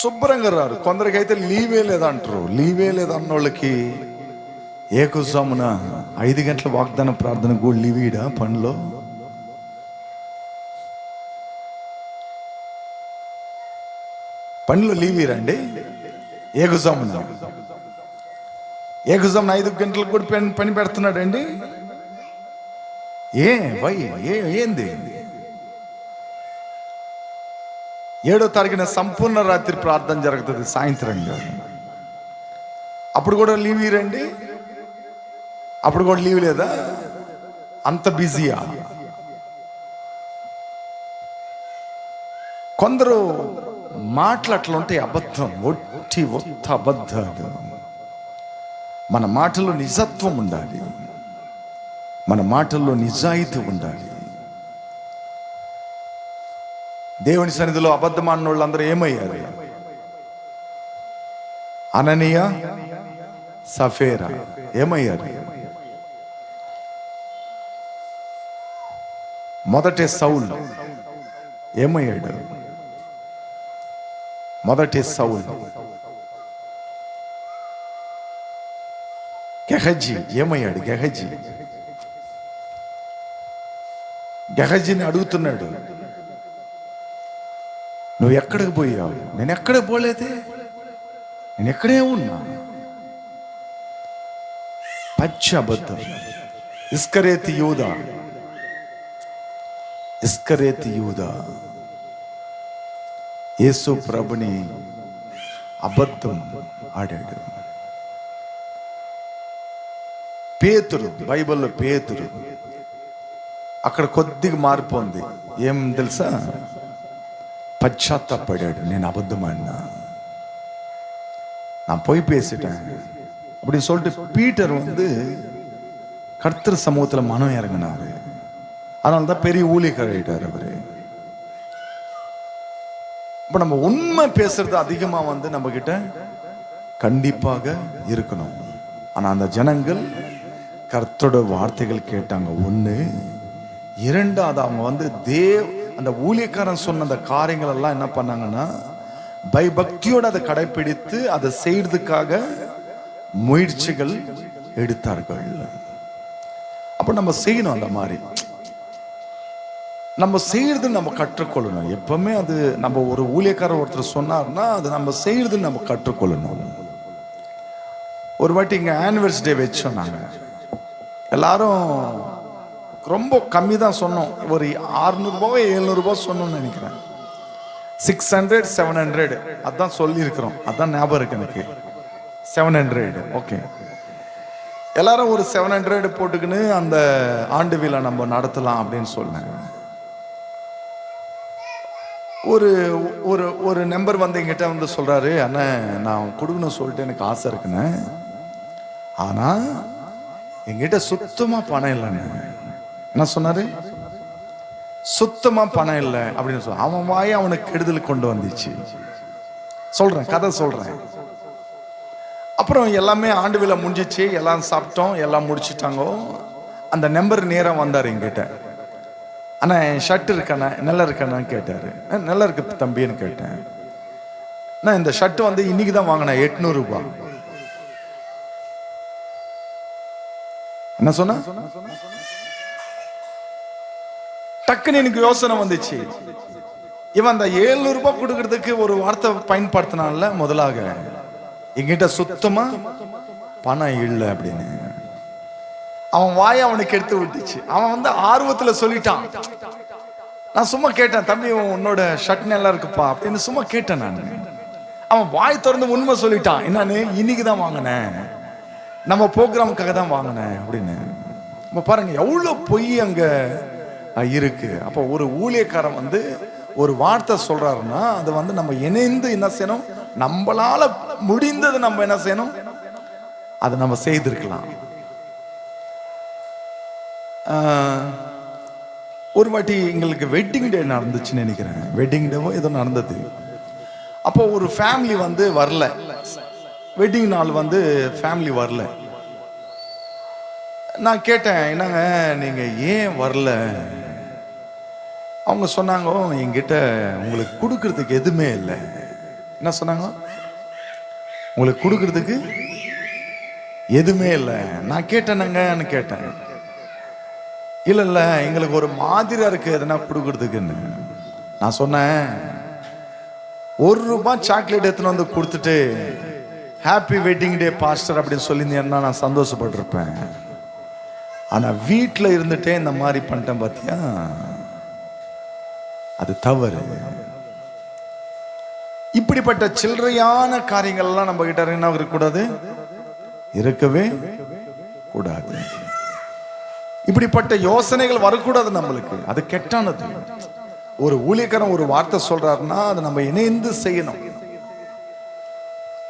శుభ్రంగా రారు. కొందరికైతే లీవే లేదంటారు. లీవే లేదన్నోళ్ళకి ఏకుజామున 5 గంటల వాగ్దాన ప్రార్థన కూడా లీవీడా పనిలో. పనిలో లీవీరండి. ఏకుజామున 5 గంటలకు కూడా పని పెడుతున్నాడండి. ఏంది 7వ తారీఖున సంపూర్ణ రాత్రి ప్రార్థన జరుగుతుంది సాయంత్రంగా. అప్పుడు కూడా లీవ్ రండి. అప్పుడు కూడా లీవ్ లేదా? అంత బిజీయా? కొందరు మాటలు అట్లా ఉంటాయి, అబద్ధం, ఒత్త అబద్ధాలు. మన మాటల్లో నిజత్వం ఉండాలి, మన మాటల్లో నిజాయితీ ఉండాలి. దేవుని సన్నిధిలో అబద్ధమాడిన వాళ్ళందరూ ఏమయ్యారు? అననీయ, సఫేరా ఏమయ్యారు? మొదటి సౌల్ ఏమయ్యాడు? మొదటి సౌల్. గెహజీ ఏమయ్యాడు? గెహజీని అడుగుతున్నాడు, నువ్వు ఎక్కడికి పోయావు? నేను ఎక్కడికి పోలేదే, నేను ఎక్కడే ఉన్నా. పచ్చి అబద్ధం. ఇస్కరేతు యూదా యేసు ప్రభుని అబద్ధం ఆడాడు. పేతురు, బైబిల్లో పేతురు, అక్కడ కొద్దిగా మార్పు ఉంది. ఏం తెలుసా? பச்சாத்தாப்படாடு. నేను అబద్ధం ఆడినా, நான் போய் பேசிட்டேன் அப்படின்னு சொல்லிட்டு பீட்டர் வந்து கர்த்தர் சமூகத்தில் மனம் இறங்கினாரு. அதனால தான் பெரிய ஊழியக்காரர் ஆயிட்டார் அவரு. இப்போ நம்ம உண்மை பேசுறது அதிகமாக வந்து நம்ம கிட்ட கண்டிப்பாக இருக்கணும். ஆனால் அந்த ஜனங்கள் கர்த்தரோட வார்த்தைகள் கேட்டாங்க. 1. 2வது அவங்க வந்து அந்த ஊழியக்காரன் சொன்ன அந்த காரியங்கள் எல்லாம் என்ன பண்ணாங்கன்னா பயபக்தியோடு அதை கடைபிடித்து அதை செய்யறதுக்காக முயற்சிகள் எடுத்தார்கள். அப்போ நம்ம செய்யணும். அந்த மாதிரி நம்ம செய்யறது நம்ம கற்றுக்கொள்ளணும். எப்பவுமே அது நம்ம ஒரு ஊழியக்காரர் ஒருத்தர் சொன்னார்னா அது நம்ம செய்யறது நம்ம கற்றுக்கொள்ளணும். ஒரு வாட்டி இங்கே ஆனிவர்சரி வச்சோம். நாங்கள் எல்லாரும் ரொம்ப கம்மி தான் சொன்னோம். ஒரு 600 ரூபாய் 700 ரூபாய் சொன்னோம்னு நினைக்கிறேன். 600 700 அதான் சொல்லியிருக்கிறோம். அதான் ஞாபகம் இருக்கு எனக்கு. 700 ஓகே. எல்லாரும் ஒரு 700 போட்டுக்கின்னு அந்த ஆண்டு விழா நம்ம நடத்தலாம் அப்படின்னு சொன்னேன். ஒரு ஒரு ஒரு நம்பர் வந்து எங்கிட்ட வந்து சொல்றாரு, அண்ணா நான் கொடுக்கணும்னு சொல்லிட்டு எனக்கு ஆசை இருக்குண்ணே, ஆனா எங்கிட்ட சுத்தமா பணம் இல்லைண்ணே. என்ன சொன்னாரு? சுத்தமா பணம் இல்லை அப்படின்னு சொல்ல. அவன் வாயை அவனுக்கு கெடுதல் கொண்டு வந்துச்சு. சொல்றேன், கதை சொல்றேன். அப்புறம் எல்லாமே ஆண்டு விழா முடிஞ்சிச்சு, எல்லாம் சாப்பிட்டோம், எல்லாம் முடிச்சிட்டாங்க. அந்த நம்பர் நேரம் வந்தார் என்கிட்ட. அண்ணா என் ஷர்ட் இருக்காண்ணா, நல்லா இருக்காண்ணான்னு கேட்டாரு. நல்லா இருக்கு தம்பின்னு கேட்டேன். நான் இந்த ஷர்ட் வந்து இன்னைக்கு தான் வாங்கினேன், 800 ரூபாய். என்ன சொன்ன? டக்குன்னு எனக்கு யோசனை வந்துச்சு. இவன் அந்த 700 ரூபாய் கொடுக்கறதுக்கு ஒரு வார்த்தை பயன்படுத்தினான்ல. முதலாக என்கிட்ட சுத்தமா பணம் இல்லை அப்படின்னு. அவன் வாயை அவனுக்கு எடுத்து விட்டுச்சு. அவன் வந்து ஆர்வத்தில் சொல்லிட்டான். நான் சும்மா கேட்டேன், தம்பி உன்னோட ஷர்ட் நல்லா இருக்குப்பா அப்படின்னு சும்மா கேட்டேன் நான். அவன் வாய் திறந்து உண்மை சொல்லிட்டான். என்னன்னு? இன்னைக்கு தான் வாங்கினேன், நம்ம ப்ரோக்ராமுக்காக தான் வாங்கினேன் அப்படின்னு. இப்போ பாருங்க எவ்வளோ பொய் அங்க இருக்கு. அப்போ ஒரு ஊழியக்காரன் வந்து ஒரு வார்த்தை சொல்றாருன்னா அது வந்து நம்ம இணைந்து என்ன செய்யணும்? நம்மளால முடிந்தது நம்ம என்ன செய்யணும்? அதை நம்ம செய்திருக்கலாம். ஒரு வாட்டி எங்களுக்கு வெட்டிங் டே நடந்துச்சுன்னு நினைக்கிறேன். வெட்டிங் டேவோ ஏதோ நடந்தது. அப்போ ஒரு ஃபேமிலி வந்து வரல. வெட்டிங் நாள் வந்து ஃபேமிலி வரல. நான் கேட்டேன், என்னங்க நீங்க ஏன் வரல? அவங்க சொன்னாங்க, என்கிட்ட உங்களுக்கு கொடுக்கறதுக்கு எதுவுமே இல்லை, என்ன சொன்னாங்க? உங்களுக்கு கொடுக்கறதுக்கு எதுவுமே இல்லை. நான் கேட்டேனுங்கன்னு கேட்டேன். இல்லை இல்லை, எங்களுக்கு ஒரு மாதிரியா இருக்கு எதனா கொடுக்கறதுக்குன்னு. நான் சொன்னேன், ₹1 சாக்லேட் எடுத்துன்னு வந்து கொடுத்துட்டு ஹாப்பி வெட்டிங் டே பாஸ்டர் அப்படின்னு சொல்லியிருந்தேன்னா நான் சந்தோஷப்பட்டிருப்பேன். ஆனால் வீட்டில் இருந்துட்டே இந்த மாதிரி பண்ணிட்டேன் பார்த்தியா, அது தவறு. இப்படிப்பட்ட சில்லறையான காரியங்கள்லாம் நம்ம கிட்ட என்ன இருக்கக்கூடாது, இருக்கவே கூடாது. இப்படிப்பட்ட யோசனைகள் வரக்கூடாது நம்மளுக்கு. அது கெட்டானது. ஒரு ஊழியக்காரன் ஒரு வார்த்தை சொல்றாருன்னா அதை நம்ம இணைந்து செய்யணும்.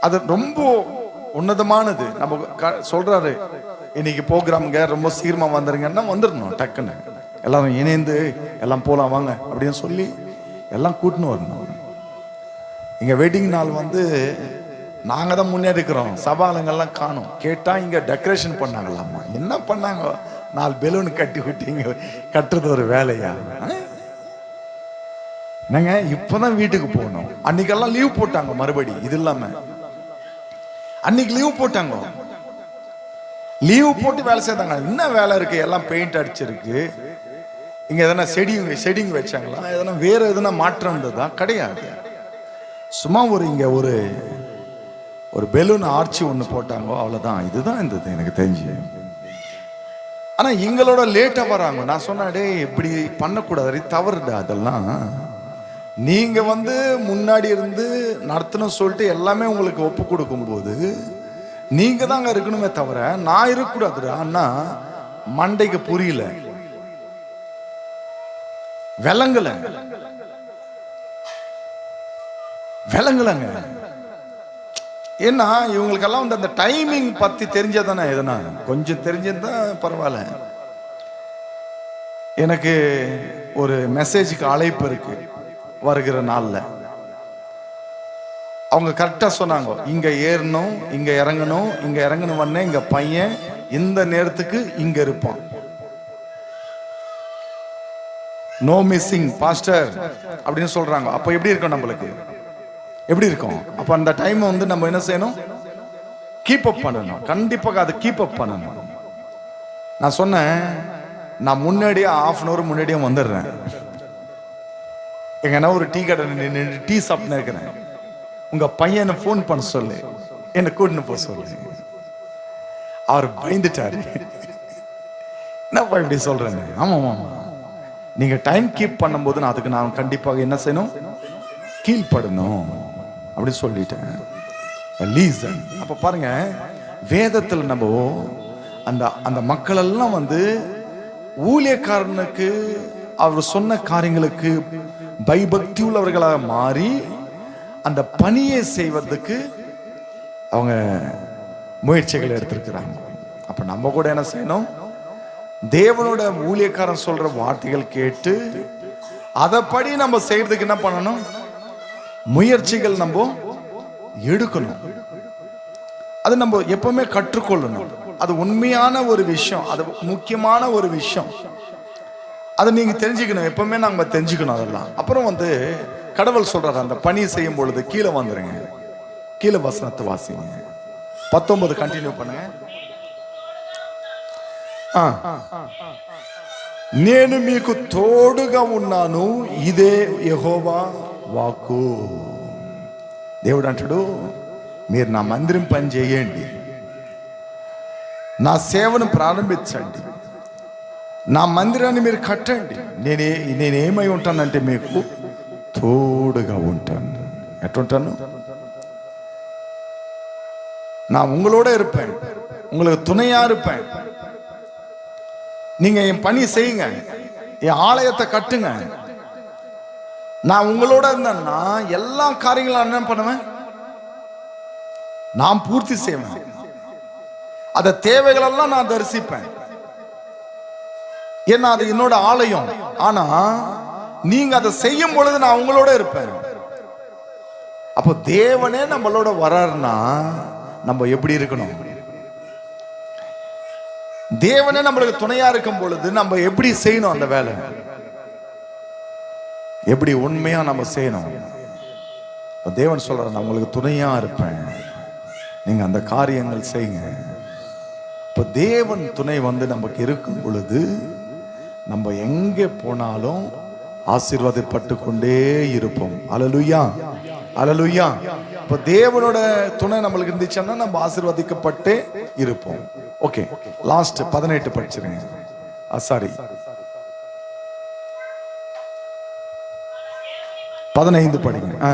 அது ரொம்ப உன்னதமானது. நம்ம சொல்றாரு, இன்னைக்கு ப்ரோக்ராம்ங்க ரொம்ப சீக்கிரமா வந்துருங்கன்னா வந்துடணும். டக்குன்னு எல்லாரும் இணைந்து எல்லாம் போலாம் வாங்க அப்படின்னு சொல்லி எல்லாம் கூட்டின்னு வரணும். இங்க வெட்டிங் நாள் நாங்க தான் முன்னேறிக்கிறோம், சபாலங்கள்லாம் காணும். கேட்டா இங்க டெக்கரேஷன் பண்ணாங்களாமா. என்ன பண்ணாங்க? 4 பெலூன் கட்டி விட்டீங்க, கட்டுறது ஒரு வேலையா? என்னங்க, இப்பதான் வீட்டுக்கு போகணும். அன்னைக்கெல்லாம் லீவ் போட்டாங்க. மறுபடி இது இல்லாம அன்னைக்கு லீவ் போட்டாங்க. லீவ் போட்டு வேலை செய்தாங்க. என்ன வேலை இருக்கு? எல்லாம் பெயிண்ட் அடிச்சிருக்கு. இங்க எதனா செடிங் வச்சாங்களா? எதனா வேற எதனா மாற்றம் இருந்ததா? கிடையாது. சும்மா இங்க ஒரு பெலூன் ஆர்ச்சி ஒன்று போட்டாங்க, அவ்வளோதான். இதுதான் இருந்தது எனக்கு தெரிஞ்சு. ஆனால் எங்களோட லேட்டாக வராங்க. நான் சொன்னே, இப்படி பண்ணக்கூடாது, தவறுடா. அதெல்லாம் நீங்க முன்னாடி இருந்து நடத்தணும் சொல்லிட்டு எல்லாமே உங்களுக்கு ஒப்பு கொடுக்கும்போது நீங்க தாங்க இருக்கணுமே தவிர நான் இருக்கக்கூடாதுடா. அண்ணா மண்டைக்கு புரியல, விளங்கலங்க. ஏன்னா இவங்களுக்கெல்லாம் அந்த டைமிங் பத்தி தெரிஞ்சதானே, எதனா கொஞ்சம் தெரிஞ்சதுதான் பரவாயில்ல. எனக்கு ஒரு மெசேஜுக்கு அழைப்பு இருக்கு வருகிற நாள்ல. அவங்க கரெக்டா சொன்னாங்க, இங்க ஏறணும், இங்க இறங்கணும், இங்க இறங்கணும். வந்தேன், இங்க பையன் இந்த நேரத்துக்கு இங்க இருப்பான். நோ மிஸ்ஸிங் பாஸ்டர் அப்படின்னு சொல்றாங்க. அப்ப எப்படி இருக்கும் நம்மளுக்கு? எப்படி இருக்கும்? அப்ப அந்த டைம் நம்ம என்ன செய்யணும்? கீப் அப் பண்ணணும். கண்டிப்பாக அதை கீப் அப் பண்ணணும். நான் சொன்னேன், நான் முன்னாடியே ½ hour முன்னாடியே வந்துடுறேன். எங்கன்னா ஒரு டீ கடை நின்று டீ சாப்பிட்டு இருக்கிறேன். உங்க பையனை போன் பண்ண சொல்லு, என்ன கூட்டின்னு போக சொல்லு. அவர் பயந்துட்டாரு. என்னப்பா இப்படி சொல்றேன்னு. ஆமா ஆமா, நீங்க டைம் கீப் பண்ணும்போது அதுக்கு நான் கண்டிப்பாக என்ன செய்யணும்? கீழ்ப்படணும் அப்படி சொல்லிட்டேன். அப்ப பாருங்க, வேதத்துல நம்ம அந்த மக்கள் எல்லாம் ஊழியக்காரனுக்கு அவர் சொன்ன காரியங்களுக்கு பயபக்தி உள்ளவர்களாக மாறி அந்த பணியை செய்வதற்கு அவங்க முயற்சிகள் எடுத்திருக்கிறாங்க. அப்ப நம்ம கூட என்ன செய்யணும்? தேவனோட ஊழியக்காரன் சொல்ற வார்த்தைகள் கேட்டு அதைப்படி நம்ம செய்யறதுக்கு என்ன பண்ணணும்? முயற்சிகள் நம்ம எடுக்கணும். அது நம்ம எப்பவுமே கற்றுக்கொள்ளணும். அது உண்மையான ஒரு விஷயம், அது முக்கியமான ஒரு விஷயம். அதை நீங்க தெரிஞ்சுக்கணும். எப்பவுமே நாம தெரிஞ்சுக்கணும் அதெல்லாம். அப்புறம் கடவுள் சொல்றாரு, அந்த பணி செய்யும் பொழுது கீழே வந்துருங்க. கீழே வசனத்தை வாசிங்க. 19 கண்டினியூ பண்ணுங்க. నేను మీకు తోడుగా ఉన్నాను, ఇదే యెహోవా వాక్కు. దేవుడు అంటాడు, మీరు నా మందిరం పని చేయండి, నా సేవను ప్రారంభించండి, నా మందిరాన్ని మీరు కట్టండి. నేనేమై ఉంటానంటే మీకు తోడుగా ఉంటాను. ఎట్లుంటాను? நான் உங்களோட இருப்பேன், உங்களுக்கு துணையா இருப்பேன். நீங்க என் பணி செய்யுங்க, என் ஆலயத்தை கட்டுங்க. நான் உங்களோட இருந்தேன்னா எல்லா காரியங்களும் என்ன பண்ணுவேன்? நான் பூர்த்தி செய்வேன். அத தேவைகள் எல்லாம் நான் தரிசிப்பேன். ஏன்னா அது என்னோட ஆலயம். ஆனா நீங்க அதை செய்யும் பொழுது நான் உங்களோட இருப்பேன். அப்போ தேவனே நம்மளோட வர்றாருன்னா நம்ம எப்படி இருக்கணும்? தேவனே நம்மளுக்கு துணையா இருக்கும் பொழுது நம்ம எப்படி செய்யணும்? அந்த வேலை எப்படி உண்மையா நம்ம செய்யணும்? இப்போ தேவன் சொல்றார், நான் உங்களுக்கு துணையா இருப்பேன், நீங்க அந்த காரியங்கள் செய்யுங்க. இப்போ தேவன் துணை வந்து நமக்கு இருக்கும் பொழுது நம்ம எங்கே போனாலும் ஆசீர்வாதப்பட்டு கொண்டே இருப்போம். அல்லேலூயா, அல்லேலூயா. இப்போ தேவனோட துணை நம்மளுக்கு இருந்துச்சுன்னா நம்ம ஆசீர்வதிக்கப்பட்டே இருப்போம். Okay, last 18 படிச்சிருங்க. சாரி, 15 படிங்க.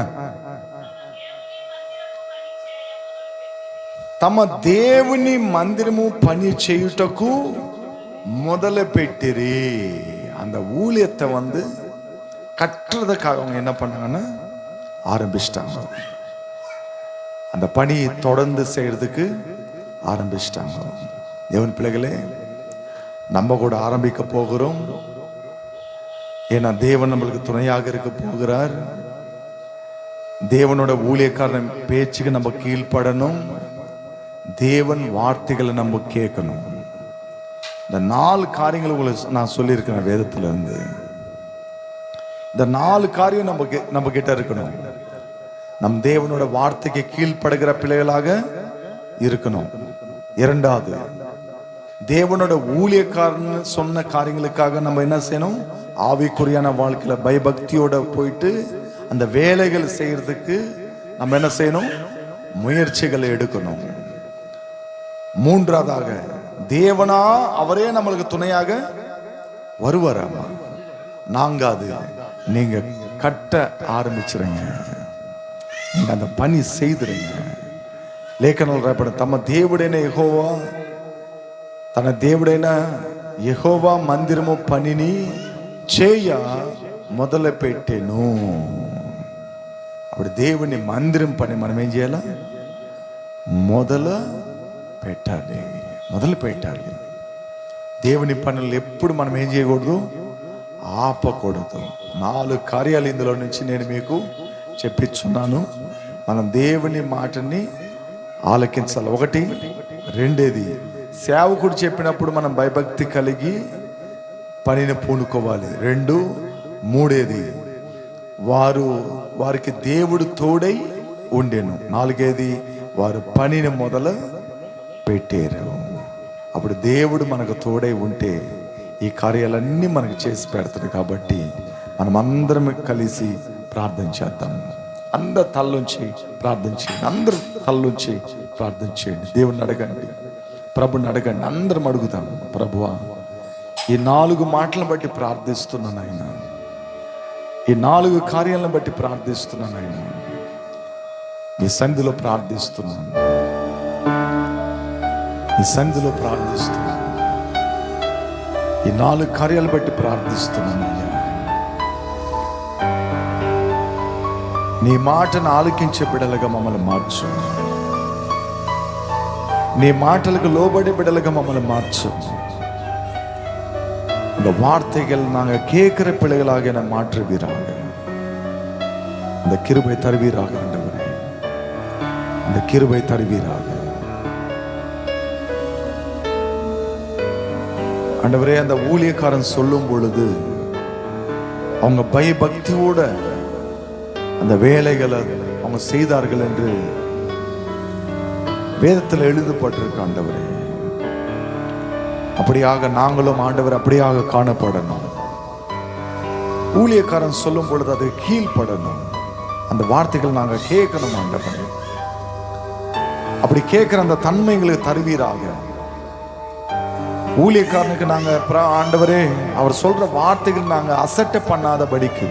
తమ దేవుని మందిరము పని చేయుటకు முதல்ல பெட்டிரி. அந்த ஊழியத்தை வந்து கட்டுறதுக்காக அவங்க என்ன பண்ணாங்கன்னா ஆரம்பிச்சிட்டாங்க. அந்த பணி தொடர்ந்து செய்யறதுக்கு ஆரம்பிச்சிட்டாங்க. தேவன் பிள்ளைகளே, நம்ம கூட ஆரம்பிக்க போகிறோம். ஏன்னா தேவன் நம்மளுக்கு துணையாக இருக்க போகிறார். தேவனோட ஊழியக்காரன் பேச்சுக்கு நம்ம கீழ்ப்படணும். தேவன் வார்த்தைகளை நம்ம கேட்கணும். இந்த 4 காரியங்கள் உங்களுக்கு நான் சொல்லியிருக்கிறேன் வேதத்துல இருந்து. இந்த 4 காரியம் நம்ம கிட்ட இருக்கணும். நம் தேவனோட வார்த்தைக்கு கீழ்ப்படுகிற பிள்ளைகளாக இருக்கணும். 2வது, தேவனோட ஊழியக்காரன் சொன்ன காரியங்களுக்காக நம்ம என்ன செய்யணும்? ஆவிக்குரியான வாழ்க்கையில பயபக்தியோட போயிட்டு அந்த வேலைகள் செய்யறதுக்கு நம்ம என்ன செய்யணும்? முயற்சிகளை எடுக்கணும். 3வதாக, தேவனா அவரே நம்மளுக்கு துணையாக வருவாராமா. 4வது, நீங்க கட்ட ஆரம்பிச்சிருங்க, நீங்க அந்த பணி செய்துருங்க. లేఖనాలు తమ దేవుడైన యెహోవా తన దేవుడైన యెహోవా మందిరము పనిని చేయ మొదలు పెట్టెను. అప్పుడు దేవుని మందిరం పని మనం ఏం చేయాలి? మొదలు పెట్టాలి. దేవుని పనులు ఎప్పుడు మనం ఏం చేయకూడదు? ఆపకూడదు. 4 కార్యాలు ఇందులో నుంచి నేను మీకు చెప్పించున్నాను. మనం దేవుని మాటని ఆలకించాలి. 1, 2, సేవకుడు చెప్పినప్పుడు మనం భయభక్తి కలిగి పనిని పూనుకోవాలి. 2, 3, వారికి దేవుడు తోడై ఉండెను. 4, వారు పనిని మొదలు పెట్టారు. అప్పుడు దేవుడు మనకు తోడై ఉంటే ఈ కార్యాలన్నీ మనకు చేసి పెడతాడు. కాబట్టి మనం అందరం కలిసి ప్రార్థన చేద్దాం. అందరు తల్లుంచి ప్రార్థన చేయండి. అందరూ తల్లుంచి ప్రార్థన చేయండి. దేవుణ్ణి అడగండి, ప్రభుని అడగండి. అందరం అడుగుతాం, ప్రభువా ఈ 4 మాటలను బట్టి ప్రార్థిస్తున్నాను ఆయన, ఈ 4 కార్యాలను బట్టి ప్రార్థిస్తున్నాను ఆయన, నీ సన్నిధిలో ప్రార్థిస్తున్నాను, నీ సన్నిధిలో ప్రార్థిస్తున్నాను, ఈ 4 కార్యాలు బట్టి ప్రార్థిస్తున్నాను అయ్యా. నీ మాటను ఆలకించే బిడలుగా మమ్మల్ని మార్చు, నీ మాటలకు లోబడి బిడలుగా மம்மளை மாற்று. இந்த வார்த்தைகள் நாங்கள் கேட்கிற பிள்ளைகளாக என்னை மாற்றுவீராக. இந்த கிருபை தருவீராக ஆண்டவரே, இந்த கிருபை தருவீராக ஆண்டவரே. அந்த ஊழியக்காரன் சொல்லும் பொழுது அவங்க பயபக்தியோட அந்த வேலைகளை அவங்க செய்தார்கள் என்று வேதத்தில் எழுதப்பட்டிருக்கு ஆண்டவரே. அப்படியாக நாங்களும் ஆண்டவர் அப்படியாக காணப்படணும். ஊழியக்காரன் சொல்லும் பொழுது அது கீழ்ப்படணும். அந்த வார்த்தைகள் நாங்கள் கேட்கணும் ஆண்டவரே. அப்படி கேட்கிற அந்த தன்மைகளுக்கு தருவீராக. ஊழியக்காரனுக்கு நாங்கள் ஆண்டவரே அவர் சொல்ற வார்த்தைகள் நாங்கள் அசட்டை பண்ணாதபடிக்கு,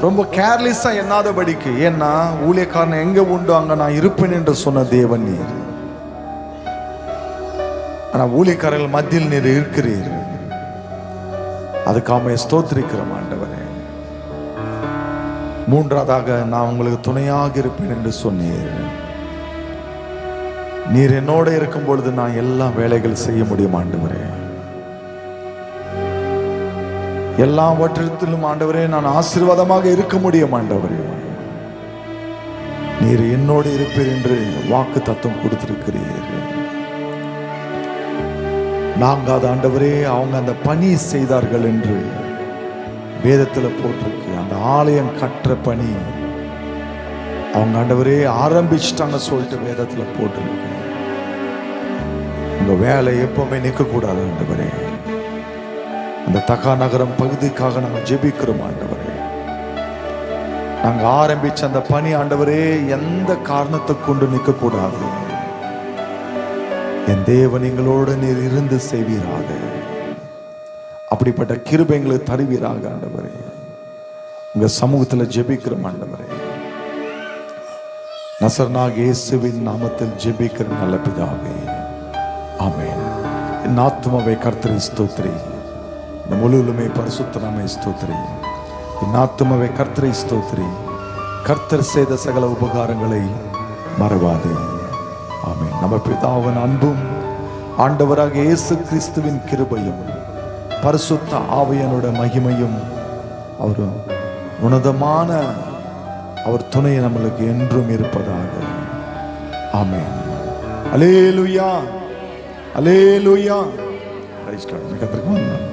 ரொம்ப கேர்லெஸ்ஸா எண்ணாதபடிக்கு. ஏன்னா ஊழியக்காரன் எங்க உண்டு அங்க நான் இருப்பேன் என்று சொன்ன தேவன் நீர். ஆனா ஊழியக்காரர்கள் மத்தியில் நீர் இருக்கிறீர். அதுக்காக ஸ்தோத்திரிக்கிறோம் ஆண்டவரே. 3வதாக, நான் உங்களுக்கு துணையாக இருப்பேன் என்று சொன்னீர். நீர் என்னோட இருக்கும் பொழுது நான் எல்லா வேலைகள் செய்ய முடியும் ஆண்டவரே. எல்லாவற்றிலும் ஆண்டவரே நான் ஆசீர்வாதமாக இருக்க முடியும் ஆண்டவரே. நீர் என்னோடு இருப்பீர் என்று வாக்கு தத்துவம் கொடுத்திருக்கிறீர். நாங்கள் ஆண்டவரே அவங்க அந்த பணி செய்தார்கள் என்று வேதத்தில் போட்டிருக்கு அந்த ஆலயம் கட்டுற பணி அவங்க ஆண்டவரே ஆரம்பிச்சிட்டாங்க சொல்லிட்டு வேதத்துல போட்டிருக்கு. உங்க வேலை எப்பவுமே நிற்க கூடாது ஆண்டவரே. அந்த தக்கா நகரம் பகுதிக்காக நாங்கள் ஜெபிக்கிறோம் ஆண்டவரே. நாங்க ஆரம்பிச்ச அந்த பணி ஆண்டவரே எந்த காரணத்தை கொண்டு நிற்க கூடாது. என் தேவன் எங்களோடு நீர் இருந்து செய்வீராக. அப்படிப்பட்ட கிருபை எங்களுக்கு தருவீராக ஆண்டவரே. உங்க சமூகத்துல ஜெபிக்கிறோம் ஆண்டவரே. நசரனாகிய இயேசுவின் நாமத்தில் ஜெபிக்கிற நல்ல பிதாவே, ஆமென். என் ஆத்துமாவை கர்த்தரை ஸ்தோத்திரி, இந்த முழுவதுமே பரிசுத்த நாமத்தை ஸ்தோத்திரி. என் ஆத்துமாவை கர்த்தரை ஸ்தோத்திரி, கர்த்தர் செய்த சகல உபகாரங்களை மறவாதே. ஆமென். நம்ம பிதாவின் அன்பும் ஆண்டவராக இயேசு கிறிஸ்துவின் கிருபையும் பரிசுத்த ஆவியானோட மகிமையும் அவர் உன்னதமான அவர் துணை நம்மளுக்கு என்றும் இருப்பதாக. ஆமென். அல்லேலூயா, அல்லேலூயா. Praise the Lord. கர்த்தருக்கு வந்தனம்.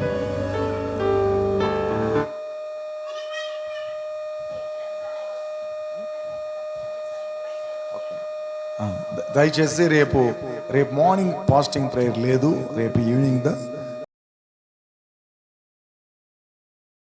దయచేసి రేపు మార్నింగ్ ఫాస్టింగ్ ప్రేయర్ లేదు, రేపు ఈవినింగ్